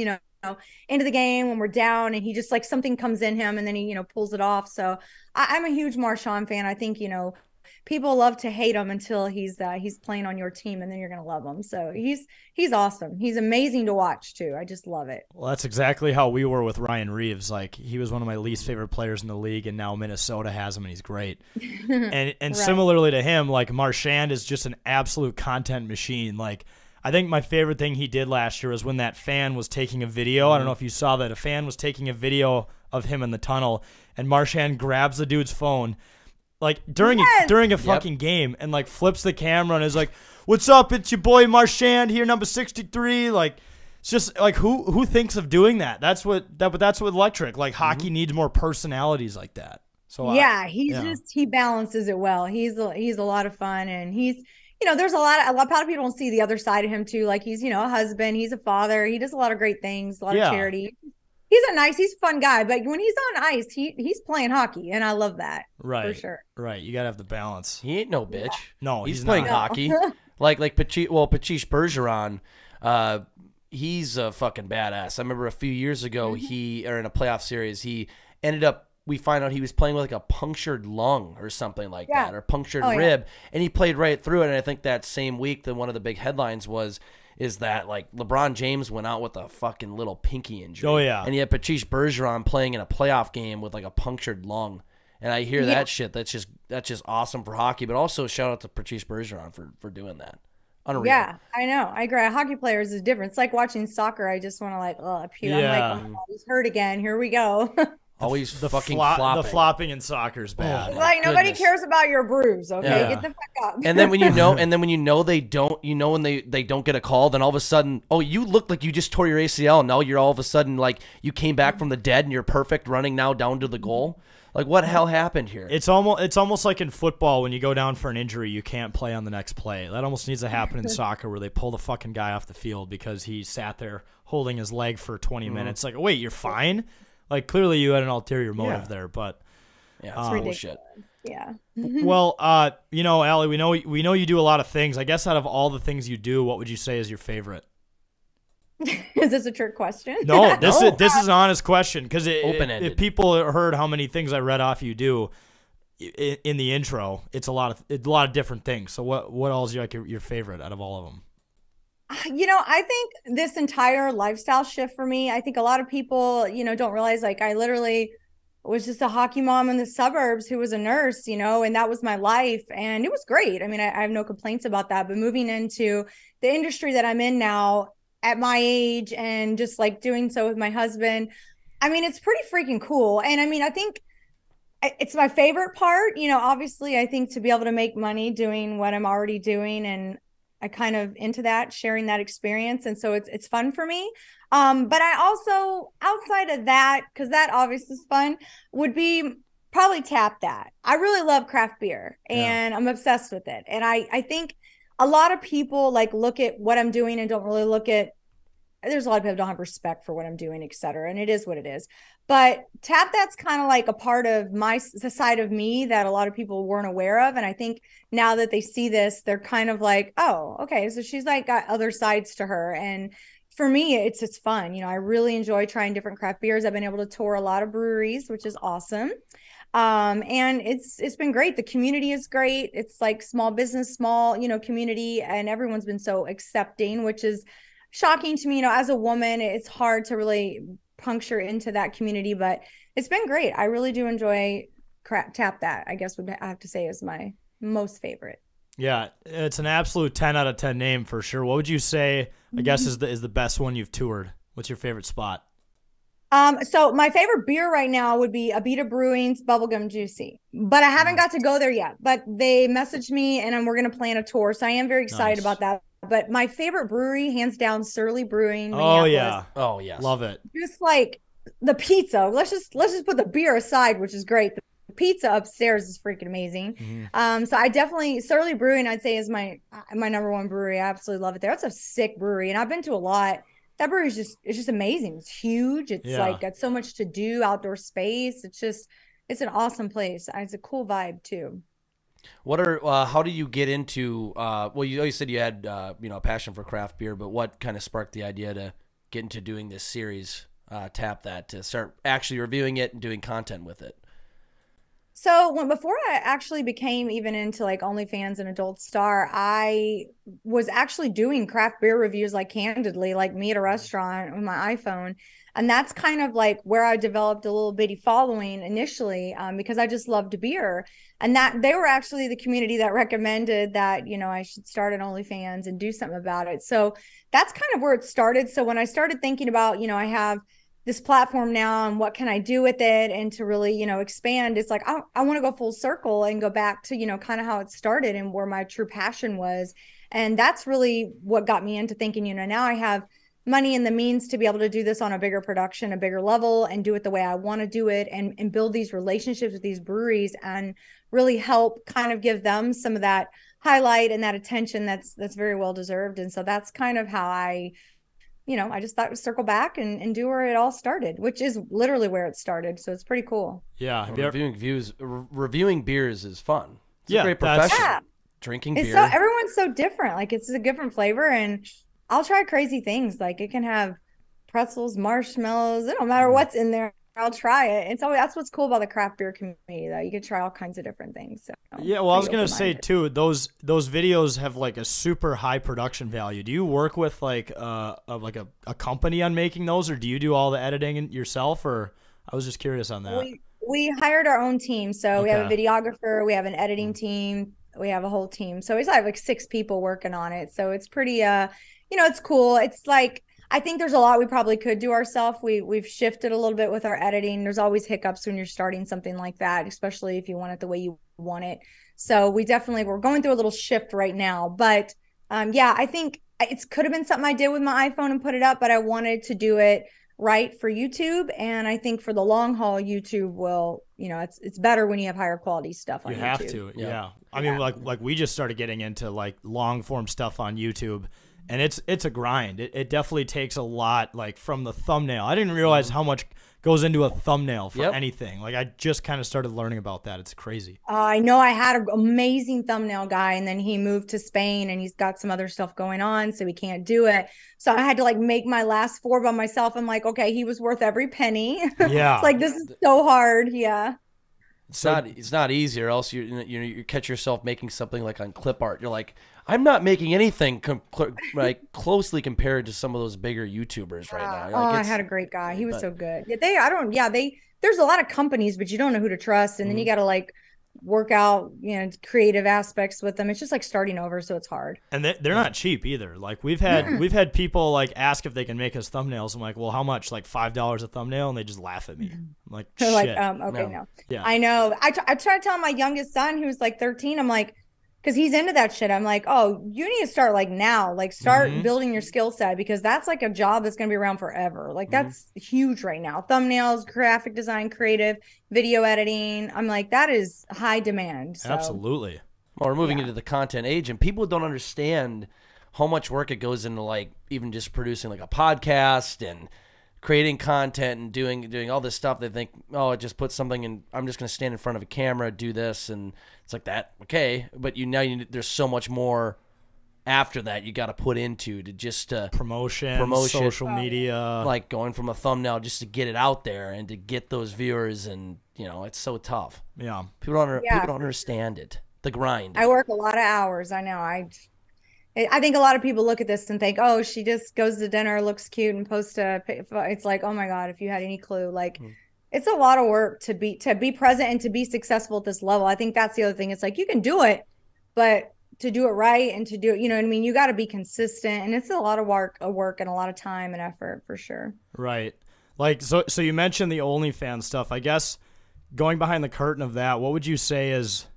end of the game when we're down, and he just something comes in him and then he, pulls it off. So I'm a huge Marchand fan. I think, people love to hate him until he's playing on your team, and then you're gonna love him. So he's awesome. He's amazing to watch too. I just love it. Well, that's exactly how we were with Ryan Reeves. Like, he was one of my least favorite players in the league, and now Minnesota has him, and he's great. and Right. similarly to him, like, Marchand is just an absolute content machine. Like, I think my favorite thing he did last year was when that fan was taking a video. I don't know if you saw that. A fan was taking a video of him in the tunnel, and Marchand grabs the dude's phone, like, during a fucking game, and, like, flips the camera and is like, "What's up? It's your boy Marchand here, number 63." Like, it's just like, who thinks of doing that? That's what electric. Like, hockey needs more personalities like that. So yeah, he balances it well. He's a lot of fun, and he's, there's a lot of people don't see the other side of him too. Like, he's, a husband, he's a father, he does a lot of great things, a lot of charity. He's a fun guy, but when he's on ice, he's playing hockey, and I love that. Right. For sure. Right. You got to have the balance. He ain't no bitch. Yeah. No, he's playing not. hockey. like Patrice Bergeron, he's a fucking badass. I remember a few years ago, in a playoff series, we find out he was playing with like a punctured lung or something like that, or punctured rib, and he played right through it. And I think that same week, one of the big headlines is that, like, LeBron James went out with a fucking little pinky injury. Oh, yeah. And you had Patrice Bergeron playing in a playoff game with like a punctured lung. And I hear that shit. That's just awesome for hockey. But also shout out to Patrice Bergeron for doing that. Unreal. Yeah, I know. I agree. Hockey players is different. It's like watching soccer. I just want to, like, puke. Yeah. I'm like, oh, he's hurt again. Here we go. Always fucking flopping. The flopping in soccer is bad. Like, nobody cares about your bruise, okay? Yeah. Get the fuck up. And then when they don't, when they don't get a call, then all of a sudden, oh, you look like you just tore your ACL. Now you're all of a sudden like you came back from the dead and you're perfect running now down to the goal. Like, what the hell happened here? It's almost like in football when you go down for an injury, you can't play on the next play. That almost needs to happen in soccer, where they pull the fucking guy off the field because he sat there holding his leg for 20 minutes. Like, wait, you're fine? Like, clearly you had an ulterior motive there, but it's bullshit. Yeah. Well, Allie, we know you do a lot of things. I guess out of all the things you do, what would you say is your favorite? Is this a trick question? No, this is an honest question, because open-ended. if people heard how many things I read off you do in the intro, it's a lot of different things. So what else is like your favorite out of all of them? I think this entire lifestyle shift for me, I think a lot of people, don't realize, like, I literally was just a hockey mom in the suburbs who was a nurse, and that was my life. And it was great. I mean, I have no complaints about that. But moving into the industry that I'm in now at my age, and just like doing so with my husband, I mean, it's pretty freaking cool. And I mean, I think it's my favorite part. Obviously, I think to be able to make money doing what I'm already doing, and I kind of into that, sharing that experience. And so it's fun for me. But I also, outside of that, because that obviously is fun, would be probably Tap That. I really love craft beer, and I'm obsessed with it. And I think a lot of people like look at what I'm doing and don't really look at, there's a lot of people who don't have respect for what I'm doing, et cetera. And it is what it is. But Tap That's kind of like a part of the side of me that a lot of people weren't aware of. And I think now that they see this, they're kind of like, oh, okay, so she's like got other sides to her. And for me, it's fun. I really enjoy trying different craft beers. I've been able to tour a lot of breweries, which is awesome. And it's been great. The community is great. It's like small business, community, and everyone's been so accepting, which is shocking to me. As a woman, it's hard to really puncture into that community, but it's been great. I really do enjoy Tap That, I guess I have to say is my most favorite. Yeah, it's an absolute 10 out of 10 name for sure. What would you say, I guess, is the best one you've toured? What's your favorite spot? So my favorite beer right now would be Abita Brewing's Bubblegum Juicy, but I haven't got to go there yet. But they messaged me, and we're going to plan a tour, so I am very excited about that. But my favorite brewery, hands down, Surly Brewing. Oh yeah, oh yes, love it. Just like the pizza. Let's just put the beer aside, which is great. The pizza upstairs is freaking amazing. So I definitely, Surly Brewing, I'd say, is my number one brewery. I absolutely love it there. It's a sick brewery, and I've been to a lot. That brewery is just amazing. It's huge. It's like got so much to do, outdoor space. It's an awesome place. It's a cool vibe too. How do you get into, well, you always said you had, a passion for craft beer, but what kind of sparked the idea to get into doing this series, Tap That, to start actually reviewing it and doing content with it? So before I actually became even into like OnlyFans and Adult Star, I was actually doing craft beer reviews like candidly, like me at a restaurant with my iPhone. And that's kind of like where I developed a little bitty following initially, because I just loved beer. And that they were actually the community that recommended that, I should start an OnlyFans and do something about it. So that's kind of where it started. So when I started thinking about, I have this platform now and what can I do with it and to really, expand, it's like, I want to go full circle and go back to, kind of how it started and where my true passion was. And that's really what got me into thinking, now I have money and the means to be able to do this on a bigger production, a bigger level, and do it the way I want to do it, and build these relationships with these breweries and really help kind of give them some of that highlight and that attention that's very well deserved. And so that's kind of how I just thought we'd circle back and do where it all started, which is literally where it started. So it's pretty cool. Yeah. Reviewing beers is fun. It's a great profession. Yeah. Drinking beer. So everyone's so different. Like it's a different flavor, and I'll try crazy things. Like it can have pretzels, marshmallows. It don't matter what's in there. I'll try it. And so that's what's cool about the craft beer community, though. You can try all kinds of different things. So, yeah, well, I was gonna say too, those videos have like a super high production value. Do you work with like a company on making those, or do you do all the editing yourself? Or I was just curious on that. We hired our own team, so we have a videographer, we have an editing team, we have a whole team. So it's like 6 people working on it. So it's pretty it's cool. It's like, I think there's a lot we probably could do ourselves. We've shifted a little bit with our editing. There's always hiccups when you're starting something like that, especially if you want it the way you want it. So we're going through a little shift right now. But I think it could have been something I did with my iPhone and put it up, but I wanted to do it right for YouTube. And I think for the long haul, YouTube will, it's better when you have higher quality stuff on YouTube. You have to, yeah. I mean, like we just started getting into like long form stuff on YouTube. And it's a grind. It definitely takes a lot, like from the thumbnail. I didn't realize how much goes into a thumbnail for anything. Like I just kind of started learning about that. It's crazy. I know I had an amazing thumbnail guy, and then he moved to Spain and he's got some other stuff going on, so he can't do it. So I had to like make my last 4 by myself. I'm like, okay, he was worth every penny. Yeah. It's like, this is so hard. Yeah. It's not easy, or else you catch yourself making something like on clip art. You're like, I'm not making anything like closely compared to some of those bigger YouTubers right now. I had a great guy. He was so good. There's a lot of companies, but you don't know who to trust. And then you got to like work out, creative aspects with them. It's just like starting over. So it's hard. And they're not cheap either. Like we've had people like ask if they can make us thumbnails. I'm like, well, how much? Like $5 a thumbnail? And they just laugh at me. I'm like, shit. Like, okay, no. Yeah. I know. I try to tell my youngest son, who's like 13, I'm like, because he's into that shit. I'm like, oh, you need to start like now, like start building your skill set, because that's like a job that's going to be around forever. Like that's huge right now. Thumbnails, graphic design, creative, video editing. I'm like, that is high demand. So. Absolutely. Well, we're moving into the content age, and people don't understand how much work it goes into like even just producing like a podcast and creating content and doing all this stuff. They think, oh, it just puts something in, I'm just going to stand in front of a camera, do this, and it's like that. Okay, but there's so much more after that you got to put into to just promotion, social media, like going from a thumbnail just to get it out there and to get those viewers, and it's so tough. Yeah, people don't understand it. The grind. I work a lot of hours. I know. I think a lot of people look at this and think, oh, she just goes to dinner, looks cute, and posts it's like, oh my God, if you had any clue, like it's a lot of work to be present and to be successful at this level. I think that's the other thing. It's like, you can do it, but to do it right and to do it, you got to be consistent, and it's a lot of work and a lot of time and effort for sure. Right. Like, so you mentioned the OnlyFans stuff. I guess going behind the curtain of that, what would you say is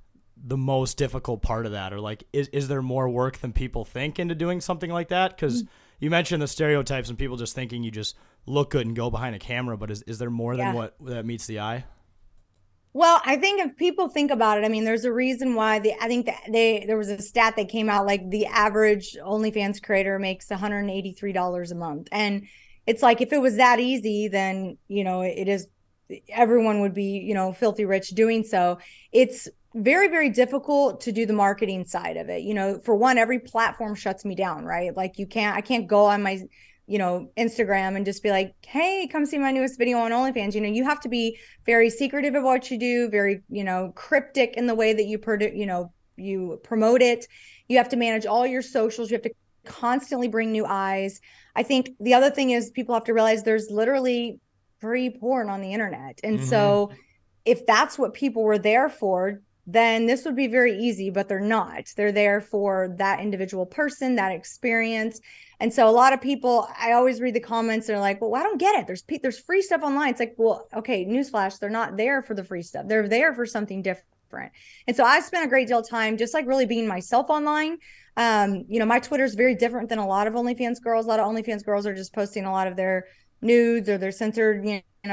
the most difficult part of that? Or like, is there more work than people think into doing something like that? Because you mentioned the stereotypes and people just thinking you just look good and go behind a camera, but is there more than what that meets the eye? Well, I think if people think about it, I mean, there's a reason why there was a stat that came out, like the average OnlyFans creator makes $183 a month. And it's like, if it was that easy, then, it is, everyone would be, filthy rich doing so. It's very, very difficult to do the marketing side of it. For one, every platform shuts me down, right? Like I can't go on Instagram and just be like, hey, come see my newest video on OnlyFans. You have to be very secretive of what you do, very, cryptic in the way that you promote it. You have to manage all your socials. You have to constantly bring new eyes. I think the other thing is people have to realize there's literally free porn on the internet. And so if that's what people were there for, then this would be very easy, but they're not. They're there for that individual person, that experience. And so a lot of people, I always read the comments, they're like, well, I don't get it. There's free stuff online. It's like, well, okay, newsflash, they're not there for the free stuff. They're there for something different. And so I spent a great deal of time just like really being myself online. My Twitter is very different than a lot of OnlyFans girls. A lot of OnlyFans girls are just posting a lot of their nudes or their censored,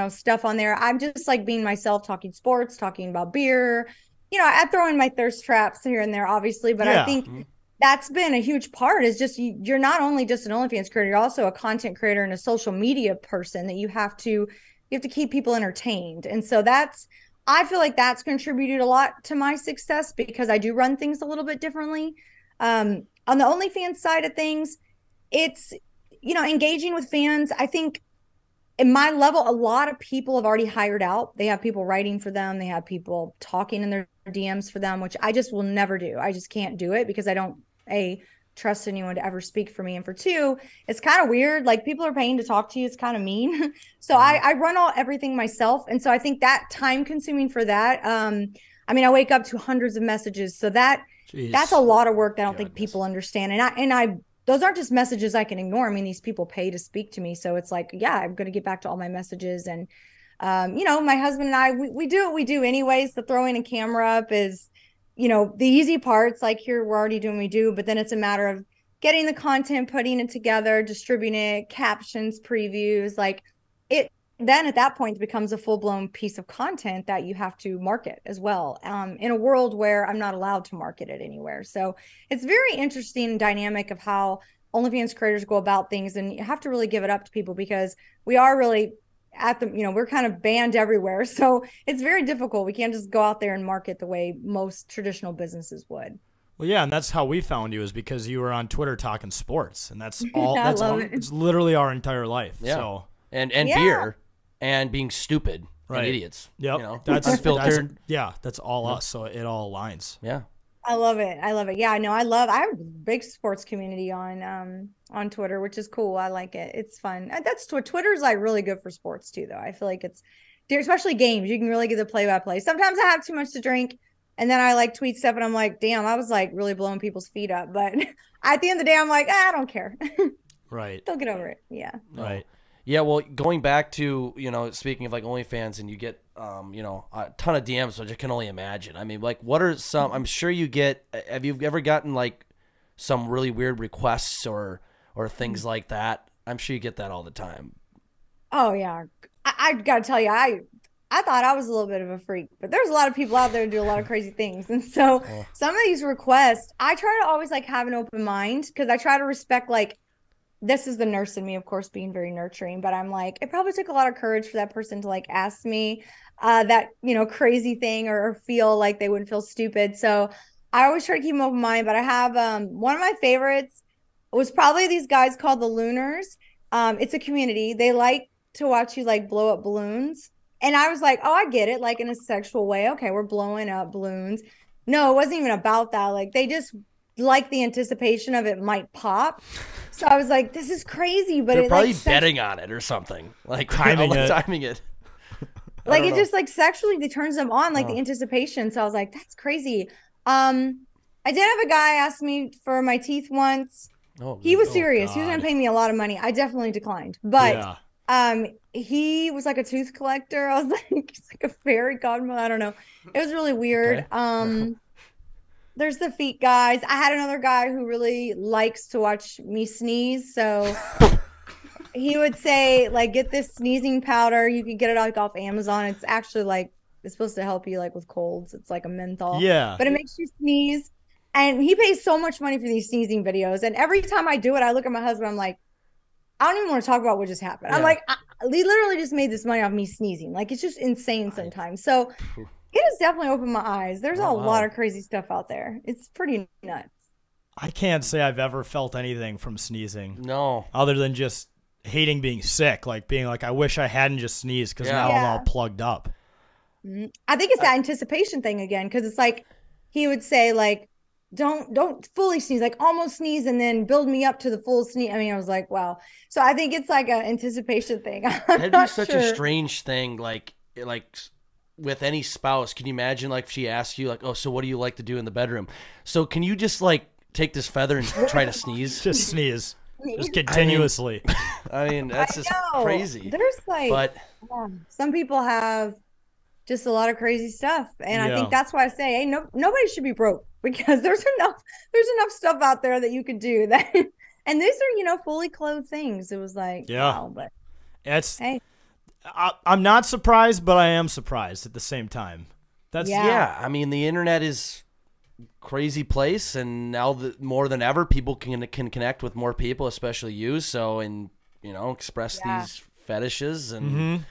stuff on there. I'm just like being myself, talking sports, talking about beer. I throw in my thirst traps here and there, obviously, but I think that's been a huge part is just you're not only just an OnlyFans creator, you're also a content creator and a social media person that you have to keep people entertained. And so I feel like that's contributed a lot to my success because I do run things a little bit differently. On the OnlyFans side of things, it's, engaging with fans. I think in my level, a lot of people have already hired out. They have people writing for them. They have people talking in their DMs for them, which I just will never do. I just can't do it because I don't, trust anyone to ever speak for me. And for two, it's kind of weird. Like people are paying to talk to you. It's kind of mean. So I run everything myself. And so I think that time consuming for that, I wake up to hundreds of messages. So that's a lot of work that I don't think people understand. And those aren't just messages I can ignore. These people pay to speak to me. So it's like, yeah, I'm going to get back to all my messages. And, my husband and I, we do what we do anyways. The throwing a camera up is, the easy parts. Like here, we're already doing what we do, but then it's a matter of getting the content, putting it together, distributing it, captions, previews, like it. Then at that point, it becomes a full-blown piece of content that you have to market as well, in a world where I'm not allowed to market it anywhere. So it's very interesting dynamic of how OnlyFans creators go about things, and you have to really give it up to people because we are really we're kind of banned everywhere. So it's very difficult. We can't just go out there and market the way most traditional businesses would. Well, yeah, and that's how we found you is because you were on Twitter talking sports, and that's all. It's literally our entire life. Yeah. So and beer. And being stupid and idiots. Yep. That's unfiltered. That's all us. So it all aligns. Yeah. I love it. Yeah, I have a big sports community on Twitter, which is cool. I like it. It's fun. Twitter's like really good for sports too, though. I feel like it's, especially games, you can really get the play-by-play. Sometimes I have too much to drink and then I like tweet stuff and I'm like, damn, I was like really blowing people's feet up. But at the end of the day, I'm like, I don't care. Right. They'll get over it. Yeah. Right. Yeah, well, going back to, speaking of like OnlyFans and you get, a ton of DMs, which I can only imagine. What are some, I'm sure you get, have you ever gotten like some really weird requests or things like that? I'm sure you get that all the time. Oh, yeah. I got to tell you, I thought I was a little bit of a freak, but there's a lot of people out there who do a lot of crazy things. And so some of these requests, I try to always like have an open mind because I try to respect like, this is the nurse in me, of course, being very nurturing, but I'm like, it probably took a lot of courage for that person to like ask me that, crazy thing or feel like they wouldn't feel stupid. So I always try to keep an open mind, but I have one of my favorites was probably these guys called the Lunars. It's a community. They like to watch you like blow up balloons. And I was like, oh, I get it. Like in a sexual way. Okay, we're blowing up balloons. No, it wasn't even about that. Like they just like the anticipation of it might pop. So I was like, this is crazy, but they're probably betting on it or something, like timing it. Like it just like sexually turns them on, like the anticipation. So I was like, that's crazy. I did have a guy ask me for my teeth once. He was serious. He was gonna pay me a lot of money. I definitely declined, but he was like a tooth collector. I was like, he's like a fairy godmother. I don't know. It was really weird. Okay. There's the feet guys. I had another guy who really likes to watch me sneeze. So he would say, like, get this sneezing powder. You can get it like off Amazon. It's actually like, it's supposed to help you like with colds. It's like a menthol. Yeah. But it makes you sneeze. And he pays so much money for these sneezing videos. And every time I do it, I look at my husband. I'm like, I don't even want to talk about what just happened. I'm like, he literally just made this money off me sneezing. Like, it's just insane sometimes. So it has definitely opened my eyes. There's a lot of crazy stuff out there. It's pretty nuts. I can't say I've ever felt anything from sneezing. No. Other than just hating being sick, like being like, I wish I hadn't just sneezed because now I'm all plugged up. I think it's that anticipation thing again, because it's like he would say like, don't fully sneeze, like almost sneeze and then build me up to the full sneeze. I mean, I was like, wow. So I think it's like an anticipation thing. That'd be such a strange thing, like with any spouse. Can you imagine like if she asks you like, oh, so what do you like to do in the bedroom? So can you just like take this feather and try to sneeze? Just sneeze. Just continuously. I mean that's just crazy. There's like, some people have just a lot of crazy stuff, and I think that's why I say, hey, nobody should be broke, because there's enough stuff out there that you could do that, and these are fully clothed things. It was like, wow, but it's hey, I'm not surprised, but I am surprised at the same time. That's I mean, the internet is crazy place, and now more than ever people can connect with more people, especially you, so and express these fetishes, and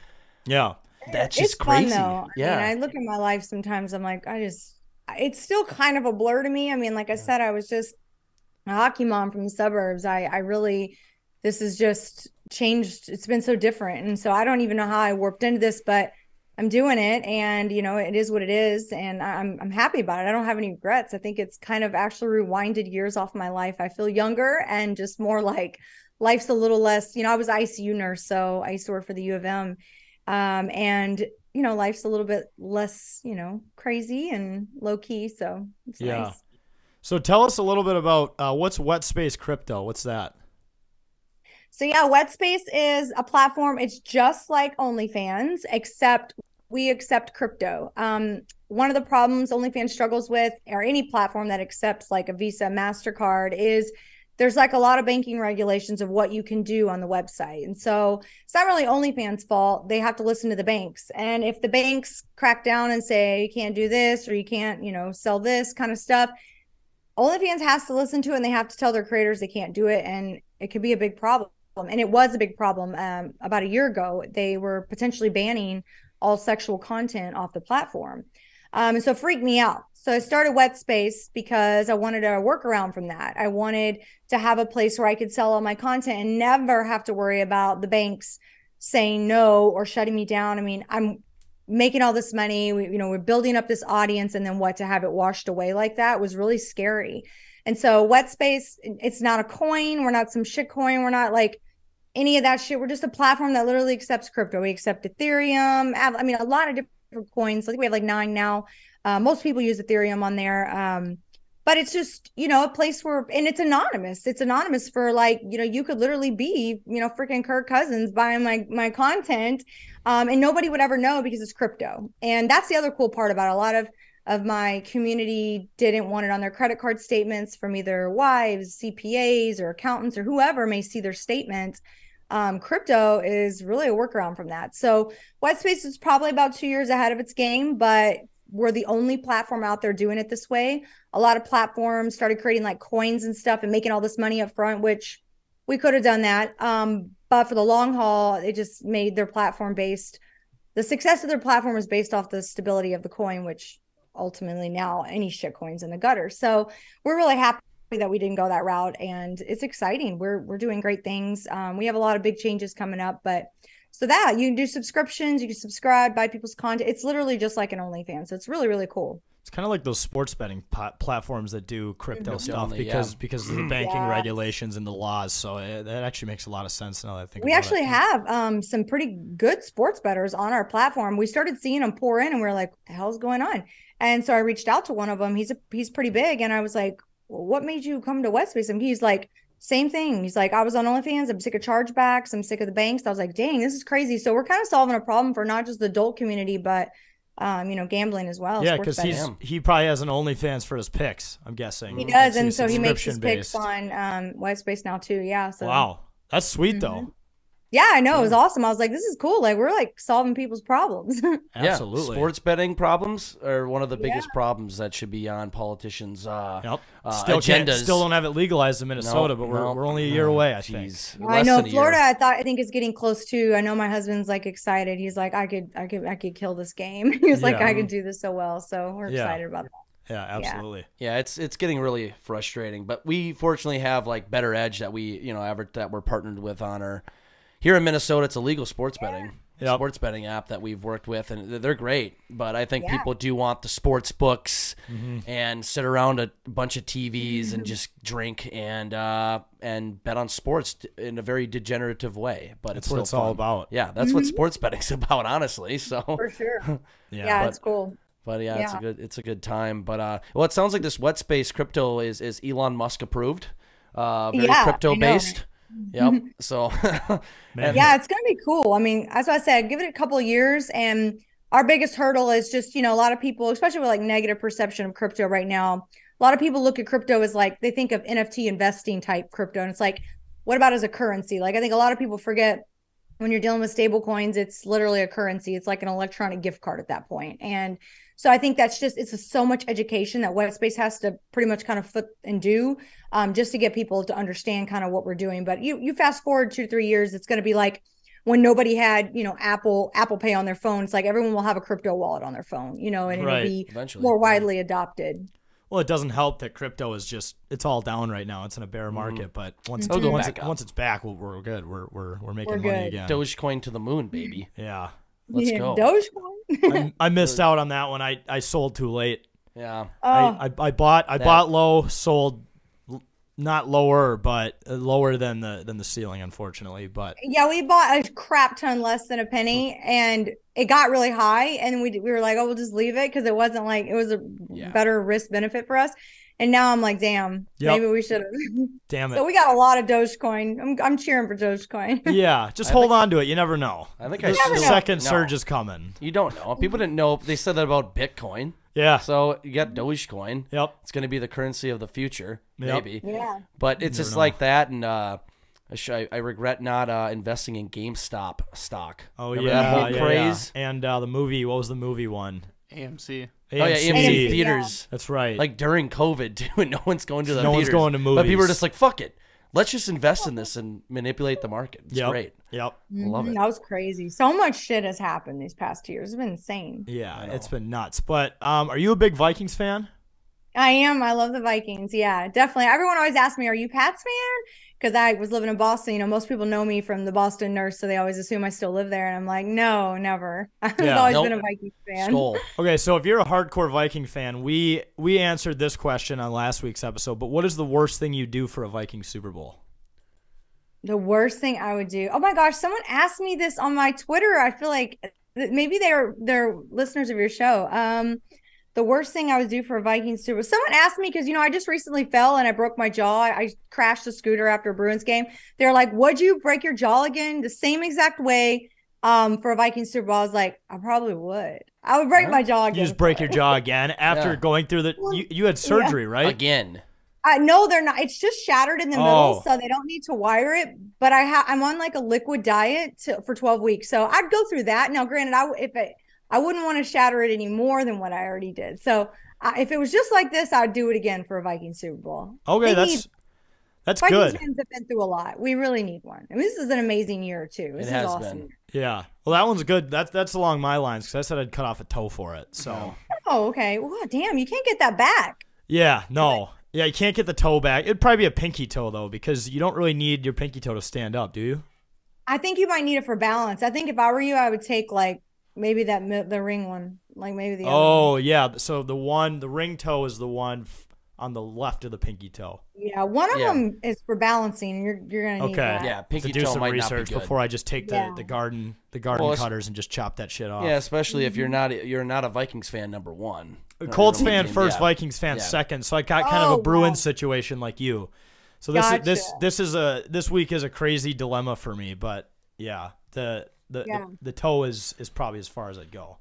that's just crazy. Fun, though. I mean, I look at my life sometimes, I'm like, it's still kind of a blur to me. I mean, like I said, I was just a hockey mom from the suburbs. I really, this has just changed. It's been so different, and so I don't even know how I warped into this, but I'm doing it, and it is what it is, and I'm happy about it. I don't have any regrets. I think it's kind of actually rewinded years off my life. I feel younger and just more like life's a little less. I was ICU nurse, so I used to work for the U of M, and life's a little bit less crazy and low key. So it's nice. So tell us a little bit about what's Wetspace Crypto. What's that? So Wetspace is a platform. It's just like OnlyFans, except we accept crypto. One of the problems OnlyFans struggles with, or any platform that accepts like a Visa, MasterCard, is there's like a lot of banking regulations of what you can do on the website. And so it's not really OnlyFans' fault. They have to listen to the banks. And if the banks crack down and say, you can't do this, or you can't, sell this kind of stuff, OnlyFans has to listen to it, and they have to tell their creators they can't do it. And it could be a big problem. And it was a big problem. About a year ago, they were potentially banning all sexual content off the platform. And so it freaked me out. So I started Wetspace because I wanted a workaround from that. I wanted to have a place where I could sell all my content and never have to worry about the banks saying no or shutting me down. I mean, I'm making all this money. We're building up this audience, and then to have it washed away like that was really scary. And so Wetspace, it's not a coin. We're not some shit coin. We're not like any of that shit. We're just a platform that literally accepts crypto. We accept Ethereum. I mean, a lot of different coins. I think we have like 9 now. Most people use Ethereum on there. But it's just, a place where, and it's anonymous. It's anonymous for like, you could literally be, freaking Kirk Cousins buying my content. And nobody would ever know because it's crypto. And that's the other cool part about it. A lot of my community didn't want it on their credit card statements from either wives, CPAs, or accountants, or whoever may see their statement. Crypto is really a workaround from that. So Wetspace is probably about 2 years ahead of its game, but we're the only platform out there doing it this way. A lot of platforms started creating like coins and stuff and making all this money up front, which we could have done that. But for the long haul, they just made their platform based. The success of their platform was based off the stability of the coin, which ultimately now any shit coin's in the gutter. So we're really happy that we didn't go that route, and it's exciting. We're doing great things. We have a lot of big changes coming up, but so that you can do subscriptions, you can subscribe, buy people's content. It's literally just like an OnlyFans. So it's really, really cool. It's kind of like those sports betting platforms that do crypto stuff because of the banking regulations and the laws. So that actually makes a lot of sense now that I think about it. We actually have some pretty good sports bettors on our platform. We started seeing them pour in, and we are like, what the hell's going on? And so I reached out to one of them. He's pretty big, and I was like, well, what made you come to Wetspace? And he's like, same thing. He's like, I was on OnlyFans. I'm sick of chargebacks. I'm sick of the banks. I was like, dang, this is crazy. So we're kind of solving a problem for not just the adult community, but gambling as well. Yeah, because he probably has an OnlyFans for his picks, I'm guessing. He does, and so he makes his picks on Wetspace now too. Yeah. So wow, that's sweet though. Yeah, I know. It was awesome. I was like, this is cool. Like, we're like solving people's problems. Absolutely. Sports betting problems are one of the biggest problems that should be on politicians' agendas. Still don't have it legalized in Minnesota, but we're only a year away, I think. I know Florida, I think is getting close too. I know my husband's like excited. He's like, I could kill this game. He was like, I could do this so well. So we're excited about that. Yeah, absolutely. Yeah, it's getting really frustrating, but we fortunately have like Better Edge that we that we're partnered with on our here in Minnesota, it's illegal sports betting. Yep. Sports betting app that we've worked with, and they're great. But I think people do want the sports books and sit around a bunch of TVs and just drink and bet on sports in a very degenerative way. But That's it's what still it's all fun. about. Yeah, that's what sports betting's about, honestly. So For sure. Yeah. It's cool. But yeah, it's a good time. But well, it sounds like this wetspace crypto is Elon Musk approved. Very crypto based. Yep. So Yeah, it's gonna be cool. I mean, as I said, give it a couple of years, and our biggest hurdle is just, a lot of people, especially with like negative perception of crypto right now, a lot of people look at crypto as like, they think of NFT investing type crypto, and it's like, what about as a currency? Like, I think a lot of people forget when you're dealing with stable coins, it's literally a currency. It's like an electronic gift card at that point. And so I think that's just, it's so much education that Wetspace has to pretty much kind of foot and do just to get people to understand kind of what we're doing. But you fast forward 2 to 3 years, it's going to be like when nobody had, Apple Pay on their phone. It's like everyone will have a crypto wallet on their phone, and it'll be Eventually. more widely adopted. Well, it doesn't help that crypto is it's all down right now. It's in a bear market, but once it's back, we're good. We're making money again. Dogecoin to the moon, baby. Yeah. Let's go. Dogecoin. I missed out on that one. I sold too late. Yeah. I bought low, sold not lower, but lower than the ceiling, unfortunately. But yeah, we bought a crap ton less than a penny, and it got really high, and we were like, oh, we'll just leave it because it wasn't like, it was a better risk benefit for us. And now I'm like, damn, maybe we should have. Damn it. So we got a lot of Dogecoin. I'm cheering for Dogecoin. Yeah, just hold on to it. You never know. I think the second surge is coming. You don't know. People didn't know. They said that about Bitcoin. Yeah. So you got Dogecoin. Yep. It's going to be the currency of the future, maybe. Yeah. But it's just like that, and I regret not investing in GameStop stock. Oh, remember that whole craze? Yeah. And the movie, what was the movie one? AMC. Oh yeah, AMC theaters. That's right. Like during COVID too, and no one's going to the theaters. No one's going to movies. But people are just like, fuck it. Let's just invest in this and manipulate the market. It's great. Yep. Love it. That was crazy. So much shit has happened these past 2 years. It's been insane. Yeah, it's been nuts. But are you a big Vikings fan? I am. I love the Vikings. Yeah, definitely. Everyone always asks me, are you Pats fan? Because I was living in Boston. Most people know me from the Boston Nurse, so they always assume I still live there. And I'm like, no, never. I've always been a Vikings fan. Skull. Okay, so if you're a hardcore Viking fan, we answered this question on last week's episode, but what is the worst thing you do for a Viking Super Bowl? The worst thing I would do. Oh my gosh, someone asked me this on my Twitter. I feel like maybe they're listeners of your show. The worst thing I would do for a Vikings Super Bowl. Someone asked me because, I just recently fell and I broke my jaw. I crashed a scooter after a Bruins game. They're like, would you break your jaw again the same exact way for a Vikings Super Bowl? I was like, I probably would. I would break my jaw again. You just break your jaw again after going through you had surgery, right? Again. No, they're not. It's just shattered in the middle, so they don't need to wire it. But I'm on like a liquid diet for 12 weeks. So I'd go through that. Now, granted, I wouldn't want to shatter it any more than what I already did. So if it was just like this, I'd do it again for a Viking Super Bowl. Okay, that's Vikings good. fans have been through a lot. We really need one. And this is an amazing year too. This is awesome. Been. Yeah. Well, that one's good. That's along my lines because I said I'd cut off a toe for it. So. Oh, okay. Well, damn, you can't get that back. Yeah. No. Yeah, you can't get the toe back. It'd probably be a pinky toe though, because you don't really need your pinky toe to stand up, do you? I think you might need it for balance. I think if I were you, I would take like maybe the ring one, like maybe the other one. Yeah. So the ring toe is the one on the left of the pinky toe. Yeah, one of them is for balancing. You're gonna need that. Yeah, pinky to do toe some might research not be good. before I just take the garden cutters and just chop that shit off. Yeah, especially if you're not a Vikings fan, number one. Colts fan first, Vikings fan second. So I got kind of a Bruins situation like you. So this week is a crazy dilemma for me, but yeah, the toe is probably as far as I'd go.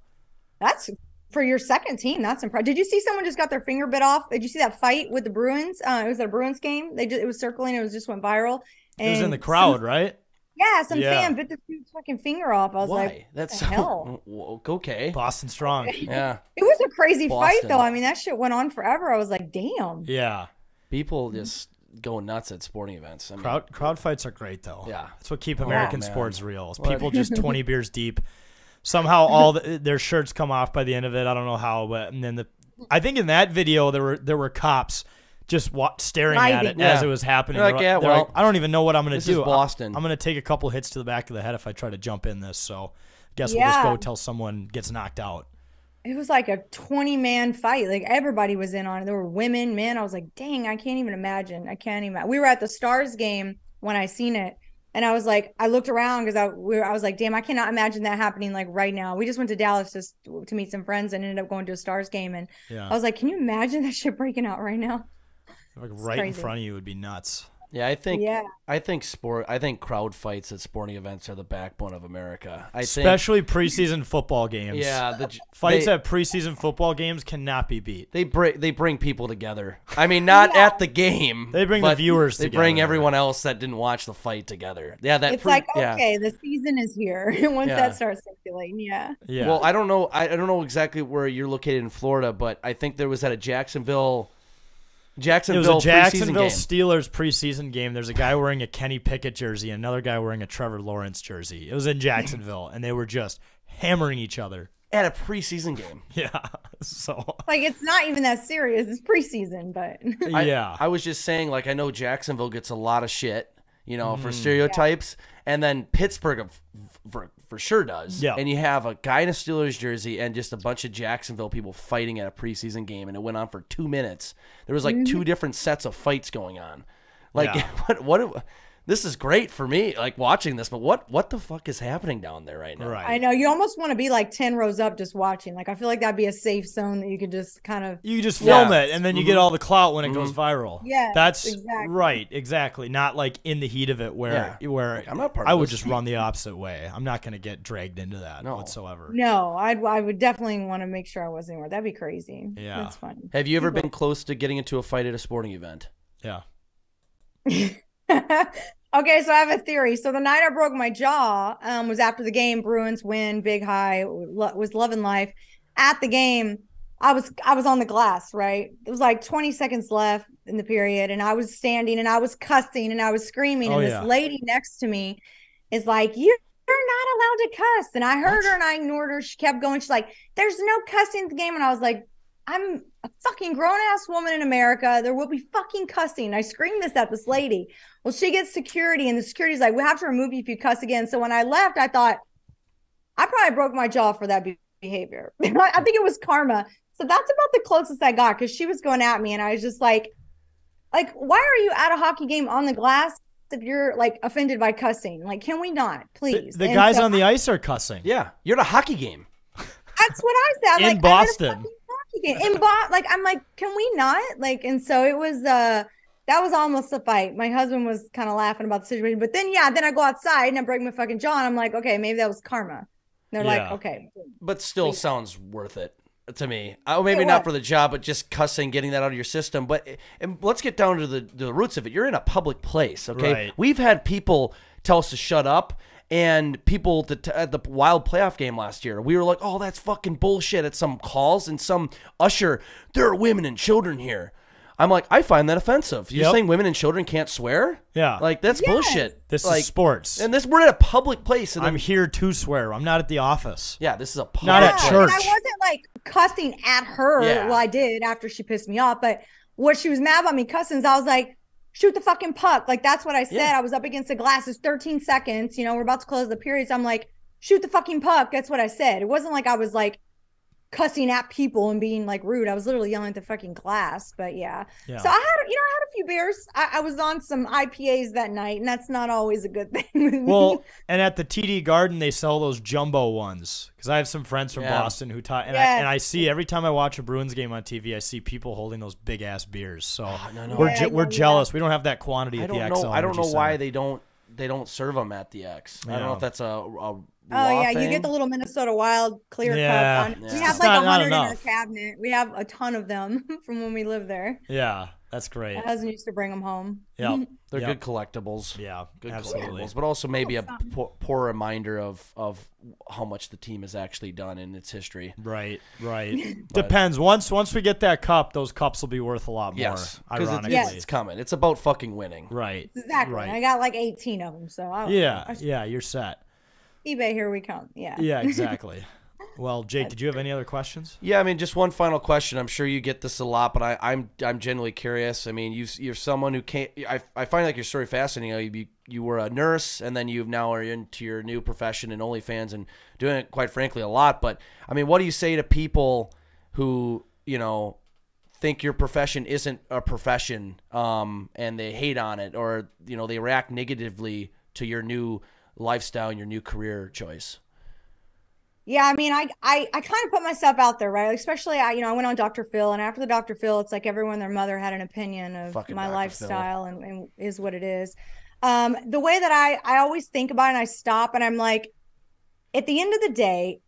That's for your second team. That's impressive. Did you see someone just got their finger bit off? Did you see that fight with the Bruins? It was at a Bruins game. It was circling. It just went viral. And it was in the crowd, right? Yeah, some fan bit the dude's fucking finger off. I was like, that's hell. Okay. Boston strong. Yeah. It was a crazy fight though. I mean, that shit went on forever. I was like, damn. Yeah. People just go nuts at sporting events. I mean, crowd fights are great though. Yeah. That's what keep American sports real. It's people just 20 beers deep. Somehow all their shirts come off by the end of it. I don't know how, but and then I think in that video there were cops just staring Writhing. at it as it was happening. They're like, yeah, They're well, I don't even know what I'm going to this do. is Boston. I'm going to take a couple hits to the back of the head if I try to jump in this. So guess we'll just go till someone gets knocked out. It was like a 20-man fight. Like everybody was in on it. There were women, men. I was like, dang, I can't even imagine. We were at the Stars game when I seen it. And I was like, I looked around because I was like, damn, I cannot imagine that happening like right now. We just went to Dallas just to meet some friends and ended up going to a Stars game. And I was like, can you imagine that shit breaking out right now? Like right in front of you would be nuts. Yeah, I think crowd fights at sporting events are the backbone of America. Especially preseason football games. Yeah, fights at preseason football games cannot be beat. They bring people together. I mean, not at the game. They bring the viewers together. They bring everyone else that didn't watch the fight together. Yeah, it's okay, the season is here once that starts circulating. Yeah. Well, I don't know exactly where you're located in Florida, but I think there was at a Jacksonville it was a Jacksonville game. Steelers preseason game. There's a guy wearing a Kenny Pickett jersey and another guy wearing a Trevor Lawrence jersey. It was in Jacksonville, and they were just hammering each other. At a preseason game. Yeah. So like it's not even that serious. It's preseason, but I was just saying, like, I know Jacksonville gets a lot of shit, for stereotypes, and then Pittsburgh for sure does. Yeah. And you have a guy in a Steelers jersey and just a bunch of Jacksonville people fighting at a preseason game, and it went on for 2 minutes. There was like two different sets of fights going on. Like, what this is great for me, like watching this, but what the fuck is happening down there right now? Right. I know you almost want to be like 10 rows up just watching. Like I feel like that'd be a safe zone that you could just kind of film it, and then you get all the clout when it goes viral. Yeah, that's exactly. Right, exactly. Not like in the heat of it where I'm not part of I would this. just run the opposite way. I'm not going to get dragged into that whatsoever. No, I would definitely want to make sure I wasn't anywhere. That'd be crazy. Yeah, that's funny. Have you ever been close to getting into a fight at a sporting event? Yeah. Okay, so I have a theory. So the night I broke my jaw was after the game. Bruins win, big high, was loving life. At the game, I was on the glass, right? It was like 20 seconds left in the period, and I was standing, and I was cussing, and I was screaming, and this lady next to me is like, you're not allowed to cuss. And I heard her, and I ignored her. She kept going. She's like, there's no cussing at the game. And I was like, I'm a fucking grown-ass woman in America. There will be fucking cussing. I screamed this at this lady. Well, she gets security, and the security's like, we have to remove you if you cuss again. So when I left, I thought, I probably broke my jaw for that behavior. I think it was karma. So that's about the closest I got, because she was going at me, and I was just like, why are you at a hockey game on the glass if you're, like, offended by cussing? Like, can we not, please? The guys on the ice are cussing. Yeah, you're at a hockey game. That's what I said. In Boston. I'm like, can we not? Like, and so it was that was almost a fight. My husband was kind of laughing about the situation, but then I go outside and I break my fucking jaw, and I'm like, okay, maybe that was karma. And they're like, okay, but still sounds worth it to me. Maybe not for the job, but just cussing, getting that out of your system. But and let's get down to the roots of it. You're in a public place, okay? Right. We've had people tell us to shut up. And people at the Wild playoff game last year, we were like, oh, that's fucking bullshit at some calls, and some usher, there are women and children here. I'm like, I find that offensive. You're saying women and children can't swear? Yeah. Like, that's bullshit. This is sports. And we're at a public place. And I'm here to swear. I'm not at the office. Yeah, this is a public Not at church. And I wasn't, like, cussing at her. Yeah. Well, I did after she pissed me off. But what she was mad about me cussing, I was like, shoot the fucking puck. Like, that's what I said. I was up against the glass. It's 13 seconds. We're about to close the period. So I'm like, shoot the fucking puck. That's what I said. It wasn't like I was, like, cussing at people and being, like, rude. I was literally yelling at the fucking glass. But, yeah. So I had a few beers. I was on some IPAs that night, and that's not always a good thing with me. Well, and at the TD Garden, they sell those jumbo ones. Because I have some friends from Boston who taught, and I see every time I watch a Bruins game on TV, I see people holding those big ass beers. So we're jealous. We don't have that quantity at the XL. I don't know why they don't serve them at the X. I don't know if that's a thing. You get the little Minnesota Wild clear cup. We have like 100 in our cabinet. We have a ton of them from when we lived there. Yeah. That's great. My husband used to bring them home. Yeah, they're good collectibles. Yeah, good absolutely. collectibles, but also maybe a poor reminder of how much the team has actually done in its history. Right. Depends. Once we get that cup, those cups will be worth a lot more. Yes, ironically, it's coming. It's about fucking winning. Right. Exactly. Right. I got like 18 of them, so you're set. eBay, here we come. Yeah. Yeah, exactly. Well, Jake, did you have any other questions? Yeah, I mean, just one final question. I'm sure you get this a lot, but I'm genuinely curious. I mean, you're someone who can't. I find like your story fascinating. You were a nurse, and then you now are into your new profession in OnlyFans and doing it, quite frankly, a lot. But I mean, what do you say to people who think your profession isn't a profession, and they hate on it, or they react negatively to your new lifestyle and your new career choice? Yeah, I mean, I kind of put myself out there, right? Like, especially I went on Dr. Phil, and after the Dr. Phil, it's like everyone, their mother had an opinion of Fucking my Dr. lifestyle and is what it is. The way that I always think about it, and I stop and I'm like, at the end of the day,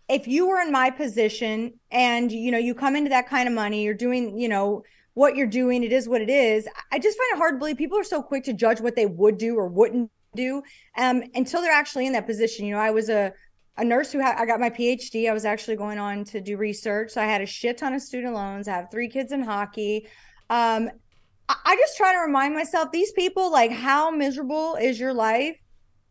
if you were in my position and, you come into that kind of money, you're doing, what you're doing, it is what it is. I just find it hard to believe people are so quick to judge what they would do or wouldn't do until they're actually in that position. I was a nurse I got my PhD. I was actually going on to do research. So I had a shit ton of student loans. I have 3 kids in hockey. I just try to remind myself, these people, like, how miserable is your life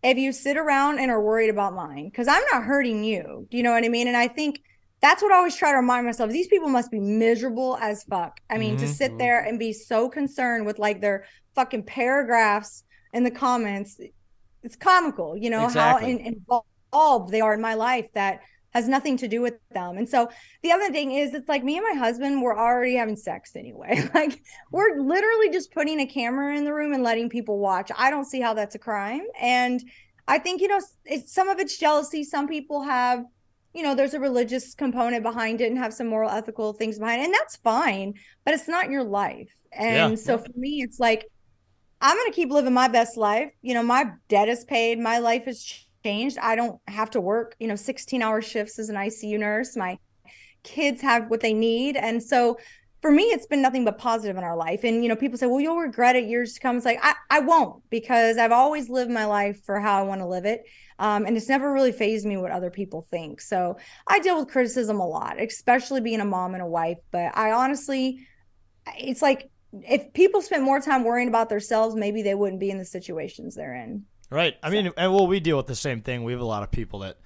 if you sit around and are worried about mine? Because I'm not hurting you. Do you know what I mean? And I think that's what I always try to remind myself. These people must be miserable as fuck. I mean, to sit there and be so concerned with like their fucking paragraphs in the comments, it's comical, Exactly. how involved they are in my life that has nothing to do with them. And so the other thing is, it's like me and my husband, we're already having sex anyway. Like, we're literally just putting a camera in the room and letting people watch. I don't see how that's a crime. And I think, some of it's jealousy. Some people have, there's a religious component behind it and have some moral, ethical things behind it. And that's fine, but it's not your life. And so for me, it's like, I'm going to keep living my best life. My debt is paid. My life is changed. I don't have to work, 16-hour shifts as an ICU nurse. My kids have what they need. And so for me, it's been nothing but positive in our life. And, people say, well, you'll regret it years to come. It's like, I won't, because I've always lived my life for how I want to live it. And it's never really fazed me what other people think. So I deal with criticism a lot, especially being a mom and a wife. But I honestly, it's like, if people spent more time worrying about themselves, maybe they wouldn't be in the situations they're in. Right. I mean, we deal with the same thing. We have a lot of people that,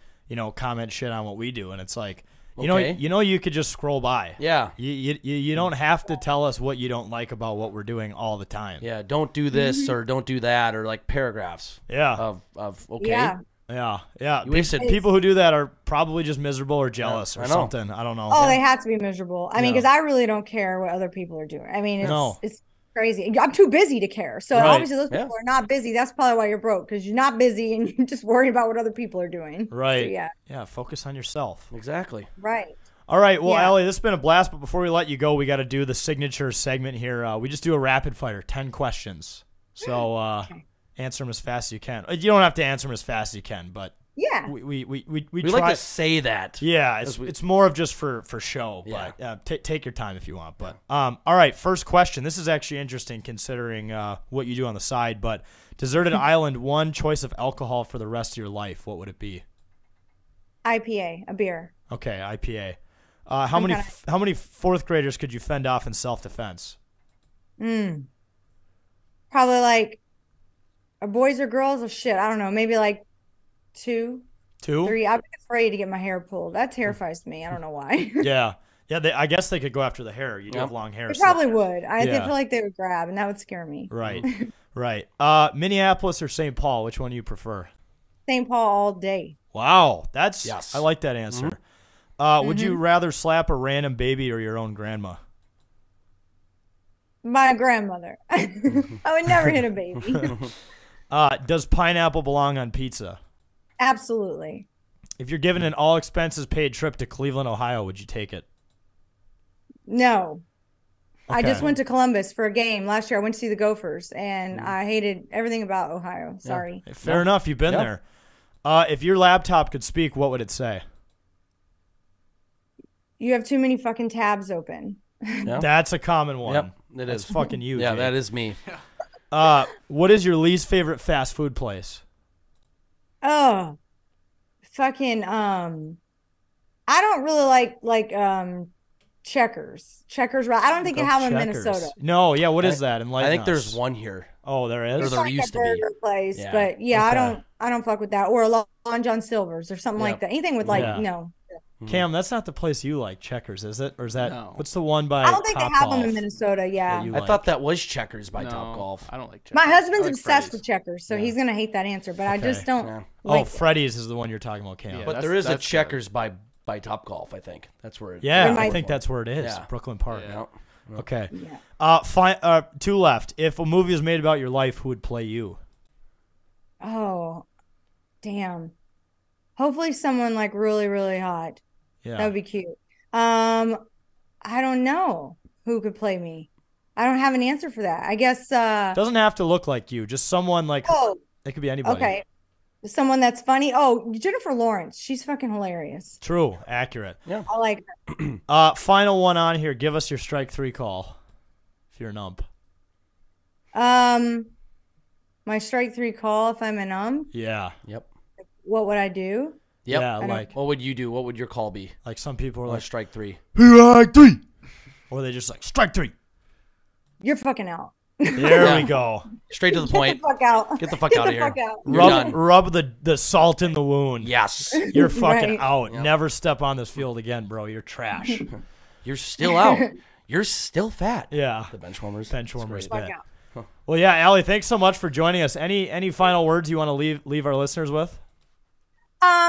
comment shit on what we do, and it's like, you could just scroll by. Yeah. You don't have to tell us what you don't like about what we're doing all the time. Yeah, don't do this or don't do that, or like paragraphs. Yeah. Of okay. Yeah. Wasted. People who do that are probably just miserable or jealous or something. I don't know. Oh, they have to be miserable. I mean, because I really don't care what other people are doing. I mean, it's crazy. I'm too busy to care. So obviously those people are not busy. That's probably why you're broke, because you're not busy and you're just worried about what other people are doing. Right. So, yeah. Focus on yourself. Exactly. Right. All right. Well, Allie, this has been a blast. But before we let you go, we got to do the signature segment here. We just do a rapid fire, 10 questions. So answer them as fast as you can. You don't have to answer them as fast as you can, but yeah, we try like to say that. Yeah, it's more of just for show. Yeah. But take your time if you want. But all right, first question. This is actually interesting considering what you do on the side. But deserted island, one choice of alcohol for the rest of your life. What would it be? IPA, a beer. Okay, IPA. How many fourth graders could you fend off in self-defense? Probably like boys or girls or shit. I don't know. Maybe like 2, 3. I'd be afraid to get my hair pulled. That terrifies me. I don't know why. Yeah. I guess they could go after the hair. You do have long hair. They probably would. I feel like they would grab, and that would scare me. Right. Right. Minneapolis or St. Paul? Which one do you prefer? St. Paul all day. Wow. I like that answer. Would you rather slap a random baby or your own grandma? My grandmother. I would never hit a baby. Does pineapple belong on pizza? Absolutely. If you're given an all expenses paid trip to Cleveland, Ohio, would you take it? No. Okay. I just went to Columbus for a game last year. I went to see the Gophers, and I hated everything about Ohio. Sorry. Yeah. Fair enough. You've been there. If your laptop could speak, what would it say? You have too many fucking tabs open. Yeah. That's a common one. Yep, That's fucking you. Yeah, Jake. that is me. What is your least favorite fast food place? Oh, fucking I don't really like Checkers. Checkers, right? I don't think you have them in Minnesota. No, yeah. What is that? I think there's one here. Oh, there is. Or there like used a burger to be. place, Yeah. but yeah, Okay. I I don't fuck with that. Or a Long John Silver's or something like that. Anything with like Yeah. no. Cam, that's not the place you like, Checkers, is it? Or is that what's the one by I don't think they have them in Topgolf Minnesota. Yeah. that you I like? thought that was Checkers by Topgolf. I don't like Checkers. My husband's I like obsessed Freddy's. with Checkers, so he's gonna hate that answer. But I just don't. Yeah. Oh, like it. Freddy's is the one you're talking about, Cam. Yeah. But that's- there is a that's Checkers by Topgolf, I think. That's where it Yeah, might I be. think that's where it is. Yeah. Brooklyn Park. Yeah. Okay. Yeah. Two left. If a movie was made about your life, who would play you? Oh, damn. Hopefully someone like really, really hot. Yeah. That would be cute. I don't know who could play me. I don't have an answer for that. I guess Doesn't have to look like you. Just someone like it could be anybody. okay. Someone that's funny. Oh, Jennifer Lawrence. She's fucking hilarious. True. Accurate. I like her. Final one on here. Give us your strike 3 call. If you're an ump. My strike 3 call if I'm an Yeah. Yep. what would I do? Yep. Yeah, like What would you do? What would your call be? like some people are Or like strike 3? strike 3. Or they just like strike 3. You're fucking out. There we go. Straight to the Get point. the fuck out. Get the fuck out of here. Fuck out. You're done. Rub the salt in the wound. Yes. You're fucking Right. out. Never step on this field again, bro. You're trash. You're still out. You're still fat. Yeah. The bench warmers. Bench warmers. Fuck bit. out. Well, yeah, Allie, thanks so much for joining us. Any final words you want to leave our listeners with?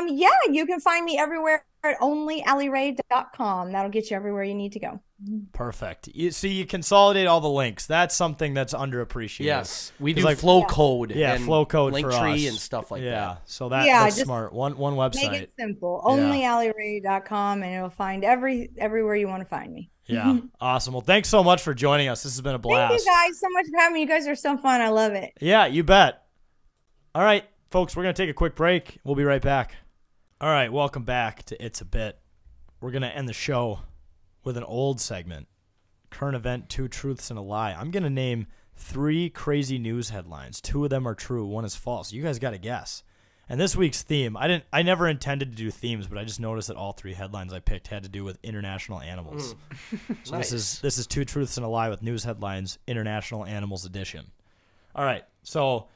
Yeah, you can find me everywhere at onlyallierae.com. That'll get you everywhere you need to go. Perfect. You consolidate all the links. That's something that's underappreciated. Yes. We 'Cause, do like, flow code. Yeah, and flow code for Linktree us. and stuff like yeah, that. so Yeah, that's just smart. One website. Make it simple. Yeah. Onlyallierae.com, and it'll find everywhere you want to find me. Yeah, awesome. Well, thanks so much for joining us. This has been a blast. Thank you guys so much for having me. You guys are so fun. I love it. Yeah, you bet. All right, folks, we're going to take a quick break. We'll be right back. All right, welcome back to It's a Bit. We're going to end the show with an old segment, current event, 2 truths and a lie. I'm going to name 3 crazy news headlines. 2 of them are true, 1 is false. You guys got to guess. And this week's theme, I never intended to do themes, but I just noticed that all 3 headlines I picked had to do with international animals. So Nice. this is 2 truths and a lie with news headlines, International Animals Edition. All right, so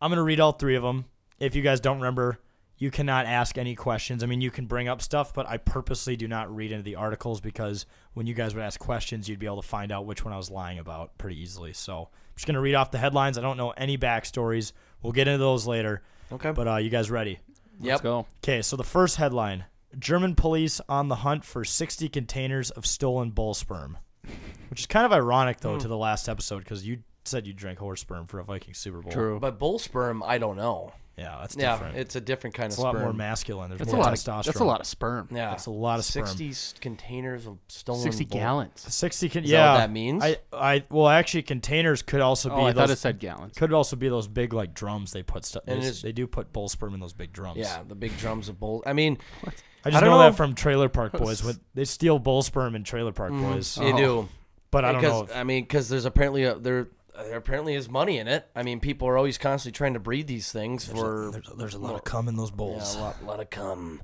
I'm going to read all 3 of them. If you guys don't remember, you cannot ask any questions. I mean, you can bring up stuff, but I purposely do not read into the articles because when you guys would ask questions, you'd be able to find out which one I was lying about pretty easily. So I'm just going to read off the headlines. I don't know any backstories. We'll get into those later. Okay. But you guys ready? Let's go. Okay, so the first headline, German police on the hunt for 60 containers of stolen bull sperm, which is kind of ironic, though, to the last episode because you said you drank horse sperm for a Vikings Super Bowl. True. But bull sperm, I don't know. Yeah, that's Yeah, different. it's a different kind It's of a sperm. lot more masculine. There's That's more a lot testosterone. that's a lot of sperm. Yeah. That's a lot of sperm. 60 containers of stolen 60 bull. gallons. 60 Is yeah. that what that means? Well, actually, containers could also be Oh, I those. thought it said gallons. Could also be those big like drums they put stuff. And it's- They do put bull sperm in those big drums. Yeah, the big drums of bull. I mean, I just I don't know know. that from Trailer Park Boys. They steal bull sperm in Trailer Park Boys. they do. But I don't know. Because I mean, because there's apparently there apparently is money in it. I mean, people are always constantly trying to breed these things for. There's a lot of cum in those bowls. Yeah, a lot of cum.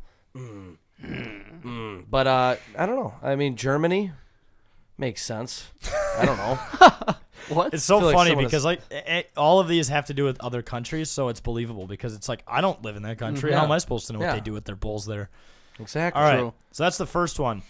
But I don't know. I mean, Germany makes sense. I don't know. What? It's so feel like funny someone because all of these have to do with other countries, so it's believable because it's like I don't live in that country. How am I supposed to know what Yeah. they do with their bulls there? Exactly. All right, True. so that's the first one.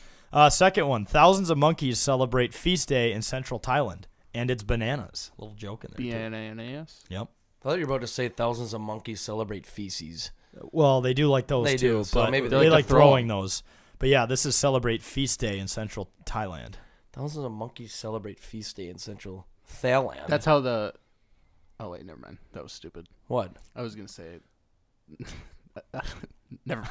Second one, thousands of monkeys celebrate feast day in central Thailand, and it's bananas. Little joke in there. too. B-A-N-A-N-A-S? Yep. I thought you were about to say thousands of monkeys celebrate feces. Well, they do like those They too, do, so but maybe they they like to throw throwing those. But yeah, this is celebrate feast day in central Thailand. Thousands of monkeys celebrate feast day in central Thailand. That's how the... Oh, wait, never mind. That was stupid. what? I was going to say... Never.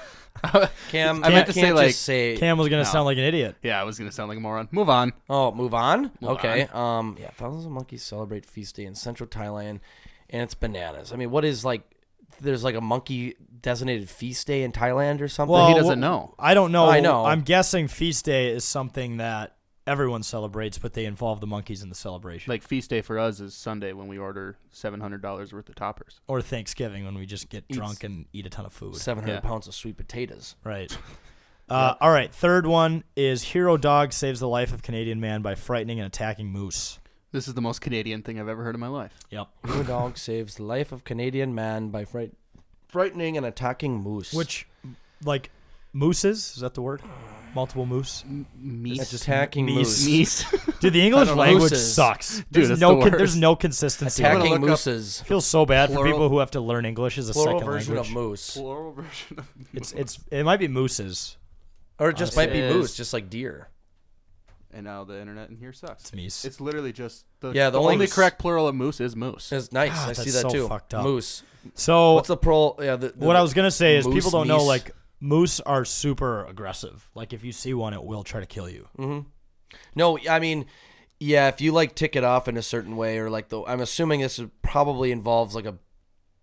Cam, I meant to can't say, like, just say. Cam was gonna No. sound like an idiot. Yeah, I was going to sound like a moron. Move on. Oh, move on. Move Okay. Yeah, thousands of monkeys celebrate feast day in central Thailand, and it's bananas. I mean, what is like? There's like a monkey designated feast day in Thailand or something. Well, he doesn't know. I don't know. I know. I'm guessing feast day is something that everyone celebrates, but they involve the monkeys in the celebration. Like, feast day for us is Sunday when we order $700 worth of toppers. Or Thanksgiving when we just get drunk and eat a ton of food. 700 Yeah. pounds of sweet potatoes. Right. All right. Third one is hero dog saves the life of Canadian man by frightening and attacking moose. This is the most Canadian thing I've ever heard in my life. Yep. Hero dog saves the life of Canadian man by frightening and attacking moose. Which, like, mooses? Is that the word? Multiple moose? Meese. Attacking moose. Meese. Dude, the English language Mooses. sucks. Dude, There's it's no the worst. there's no consistency. Attacking look up- mooses. I feel so bad for Plural- people who have to learn English as a Plural second version language. of moose. Plural version of It might be mooses. Or it just might be It moose, is. just like deer. And now the internet in here sucks. It's meese. It's literally just the the only only correct plural of moose is moose. It's nice. God, I see that's that so too. fucked up. Moose. So What's the plural? Yeah. what I was gonna say is moose, people don't know, meese. like, moose are super aggressive. Like, if you see one, it will try to kill you. No, I mean, yeah. If you like tick it off in a certain way, or like I'm assuming this probably involves like a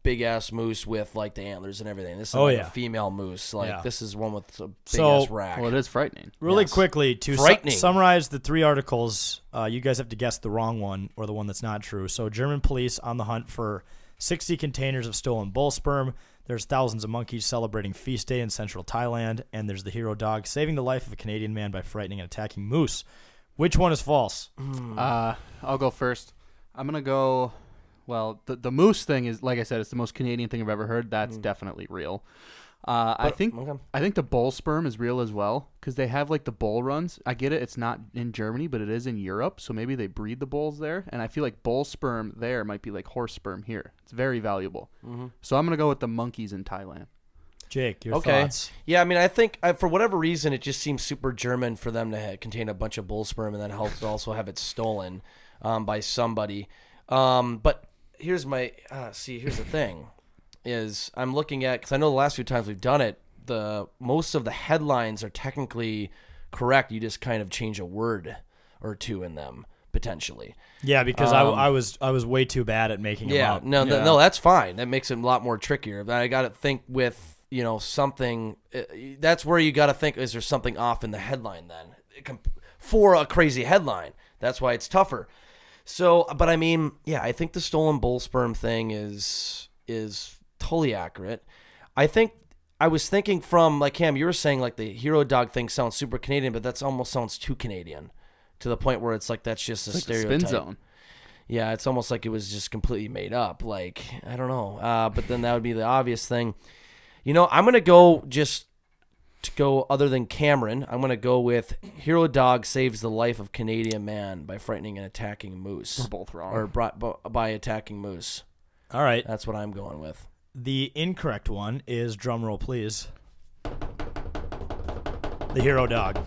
big ass moose with like the antlers and everything. This is like a female moose. Like this is one with a big ass rack. Well, it is frightening. Really Yes. quickly, to Frightening. summarize the 3 articles, you guys have to guess the wrong one or the one that's not true. So German police on the hunt for 60 containers of stolen bull sperm. There's thousands of monkeys celebrating feast day in central Thailand. And there's the hero dog saving the life of a Canadian man by frightening and attacking moose. Which one is false? I'll go first. I'm gonna go. Well, the moose thing is, like I said, it's the most Canadian thing I've ever heard. That's definitely real. I think the bull sperm is real as well, because they have like the bull runs. I get it; it's not in Germany, but it is in Europe. So maybe they breed the bulls there, and I feel like bull sperm there might be like horse sperm here. It's very valuable. So I'm gonna go with the monkeys in Thailand. Jake, your thoughts? Yeah, I mean, I think for whatever reason, it just seems super German for them to contain a bunch of bull sperm and then also have it stolen by somebody. But here's my here's the thing is I'm looking at, because I know the last few times we've done it, most of the headlines are technically correct. You just kind of change a word or two in them potentially. Yeah, because I was way too bad at making them up. No, that's fine. That makes it a lot more trickier. But I got to think with something. That's where you got to think: is there something off in the headline then for a crazy headline? That's why it's tougher. So, but I mean, yeah, I think the stolen bull sperm thing is totally accurate. I think I was thinking from, like, Cam, you were saying, like, the hero dog thing sounds super Canadian, but that almost sounds too Canadian to the point where it's like that's just a stereotype. Spin zone. Yeah, it's almost like it was just completely made up. Like, I don't know. But then that would be the obvious thing. I'm going to go other than Cameron. I'm going to go with hero dog saves the life of Canadian man by frightening and attacking moose. We're both wrong. Or by attacking moose. All right. That's what I'm going with. The incorrect one is, drumroll please, the hero dog.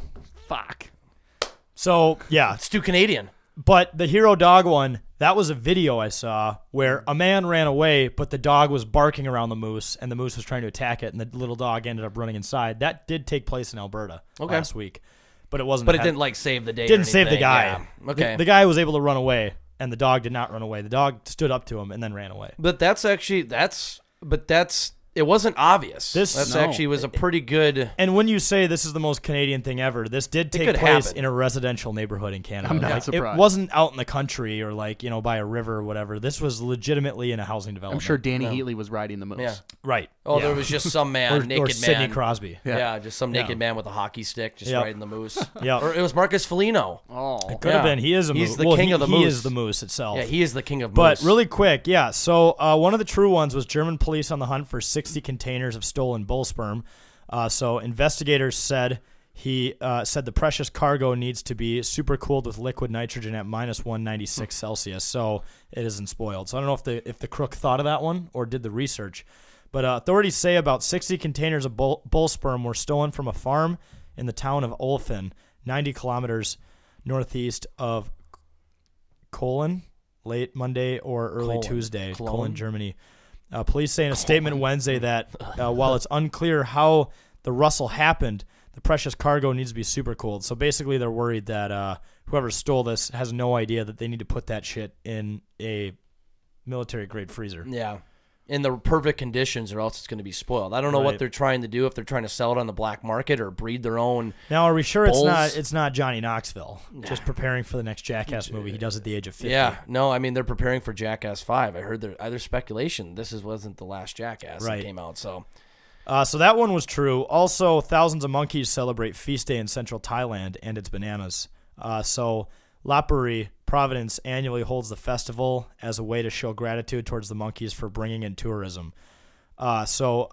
Fuck. So, yeah. It's too Canadian. But the hero dog one, that was a video I saw where a man ran away, but the dog was barking around the moose, and the moose was trying to attack it, and the little dog ended up running inside. That did take place in Alberta last week, but it wasn't. But it didn't, like, save the day. Didn't or save the anything. guy. Yeah. Okay. The guy was able to run away, and the dog did not run away. The dog stood up to him and then ran away. But it wasn't obvious. Actually was a pretty good. And when you say this is the most Canadian thing ever, this did take place in a residential neighborhood in Canada. I'm not surprised. It wasn't out in the country or by a river or whatever. This was legitimately in a housing development. I'm sure Danny Heatley was riding the moose. Yeah. Right. Oh, there was just some man, naked or man. Sidney Crosby. Yeah, just some naked man with a hockey stick just riding the moose. Yeah. Or it was Marcus Foligno. Oh. It could have been. He is a moose. He's the king of the moose. He is the moose itself. Yeah, he is the king of moose. But really quick, yeah. So one of the true ones was German police on the hunt for 60 containers of stolen bull sperm. So investigators said the precious cargo needs to be supercooled with liquid nitrogen at -196 Celsius, so it isn't spoiled. So I don't know if the crook thought of that one or did the research, but authorities say about 60 containers of bull sperm were stolen from a farm in the town of Olfen, 90 kilometers northeast of Cologne, late Monday or early Tuesday, Cologne, Germany. Police say in a statement Wednesday that while it's unclear how the rustle happened, the precious cargo needs to be supercooled. So basically they're worried that whoever stole this has no idea that they need to put that shit in a military-grade freezer. Yeah. In the perfect conditions, or else it's going to be spoiled. I don't know what they're trying to do, if they're trying to sell it on the black market or breed their own. Now, are we sure bulls? it's not Johnny Knoxville just preparing for the next Jackass movie he does at the age of 50? Yeah, no, I mean they're preparing for Jackass 5. I heard there's speculation wasn't the last Jackass that came out. So that one was true. Also, thousands of monkeys celebrate feast day in central Thailand, and it's bananas. So Lapuri Providence annually holds the festival as a way to show gratitude towards the monkeys for bringing in tourism. So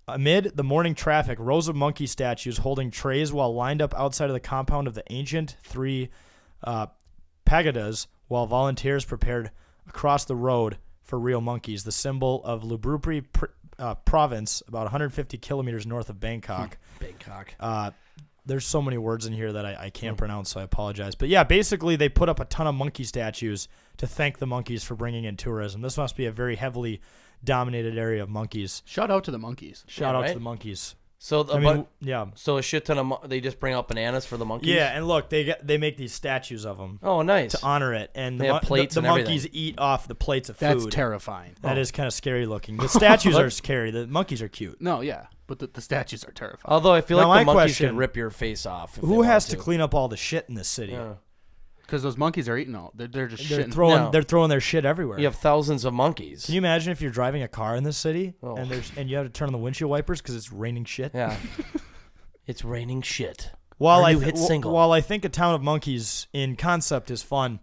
amid the morning traffic, rows of monkey statues holding trays while lined up outside of the compound of the ancient 3 pagodas, while volunteers prepared across the road for real monkeys, the symbol of Lubrupi province, about 150 kilometers north of Bangkok. Bangkok. There's so many words in here that I can't pronounce, so I apologize. But yeah, basically they put up a ton of monkey statues to thank the monkeys for bringing in tourism. This must be a very heavily dominated area of monkeys. Shout out to the monkeys. Shout out right? to the monkeys. So yeah. So a shit ton of they just bring out bananas for the monkeys. Yeah, and look, they make these statues of them. Oh, nice. To honor it, and They have plates the and monkeys everything. eat off the plates of food. That's terrifying. That is kind of scary looking. The statues are scary. The monkeys are cute. No, yeah, but the statues are terrifying. Although I feel Now, like the my monkeys question- can rip your face off. If Who they want has to clean up all the shit in this city? Yeah. Because those monkeys are eating all. They're just They're shitting. throwing No. they're throwing their shit everywhere. You have thousands of monkeys. Can you imagine if you're driving a car in this city Oh. and you have to turn on the windshield wipers because it's raining shit? Yeah. It's raining shit. While Our I new hit single. while I think a town of monkeys in concept is fun,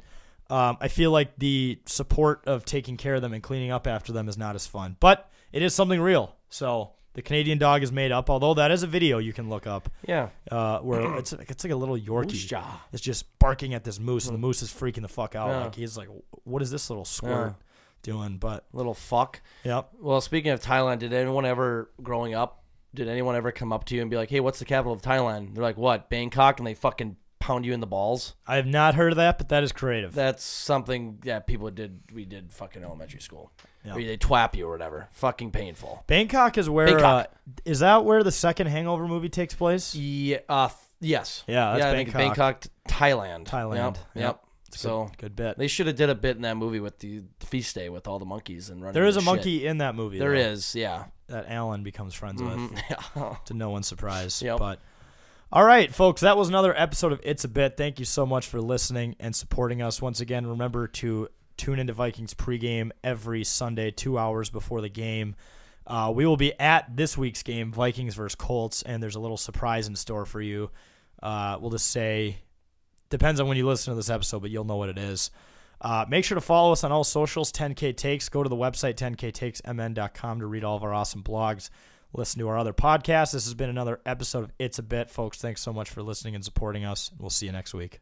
I feel like the support of taking care of them and cleaning up after them is not as fun. But it is something real. So the Canadian dog is made up, although that is a video you can look up. Yeah. Where it's like a little Yorkie. Moose jaw. It's just barking at this moose, and the moose is freaking the fuck out. Yeah. Like he's like, "What is this little squirt doing?" But Little fuck. yep. Well, speaking of Thailand, did anyone ever, growing up, come up to you and be like, hey, what's the capital of Thailand? They're like, what, Bangkok? And they fucking pound you in the balls? I have not heard of that, but that is creative. That's something that we did fucking elementary school. Yeah. Or they twap you or whatever. Fucking painful. Bangkok is where Bangkok. is that where the second Hangover movie takes place? Yeah, yes. Yeah, that's I think Bangkok, Thailand. Thailand. Yep. It's a So good bit. they should have did a bit in that movie with the feast day with all the monkeys and running. There is a shit. monkey in that movie. There though, is, yeah. that Alan becomes friends with. Yeah. To no one's surprise. Yep. But all right, folks, that was another episode of It's a Bit. Thank you so much for listening and supporting us. Once again, remember to tune into Vikings pregame every Sunday, 2 hours before the game. We will be at this week's game, Vikings versus Colts, and there's a little surprise in store for you. We'll just say, depends on when you listen to this episode, but you'll know what it is. Make sure to follow us on all socials, 10K Takes. Go to the website, 10ktakesmn.com, to read all of our awesome blogs. Listen to our other podcasts. This has been another episode of It's a Bit. Folks, thanks so much for listening and supporting us. We'll see you next week.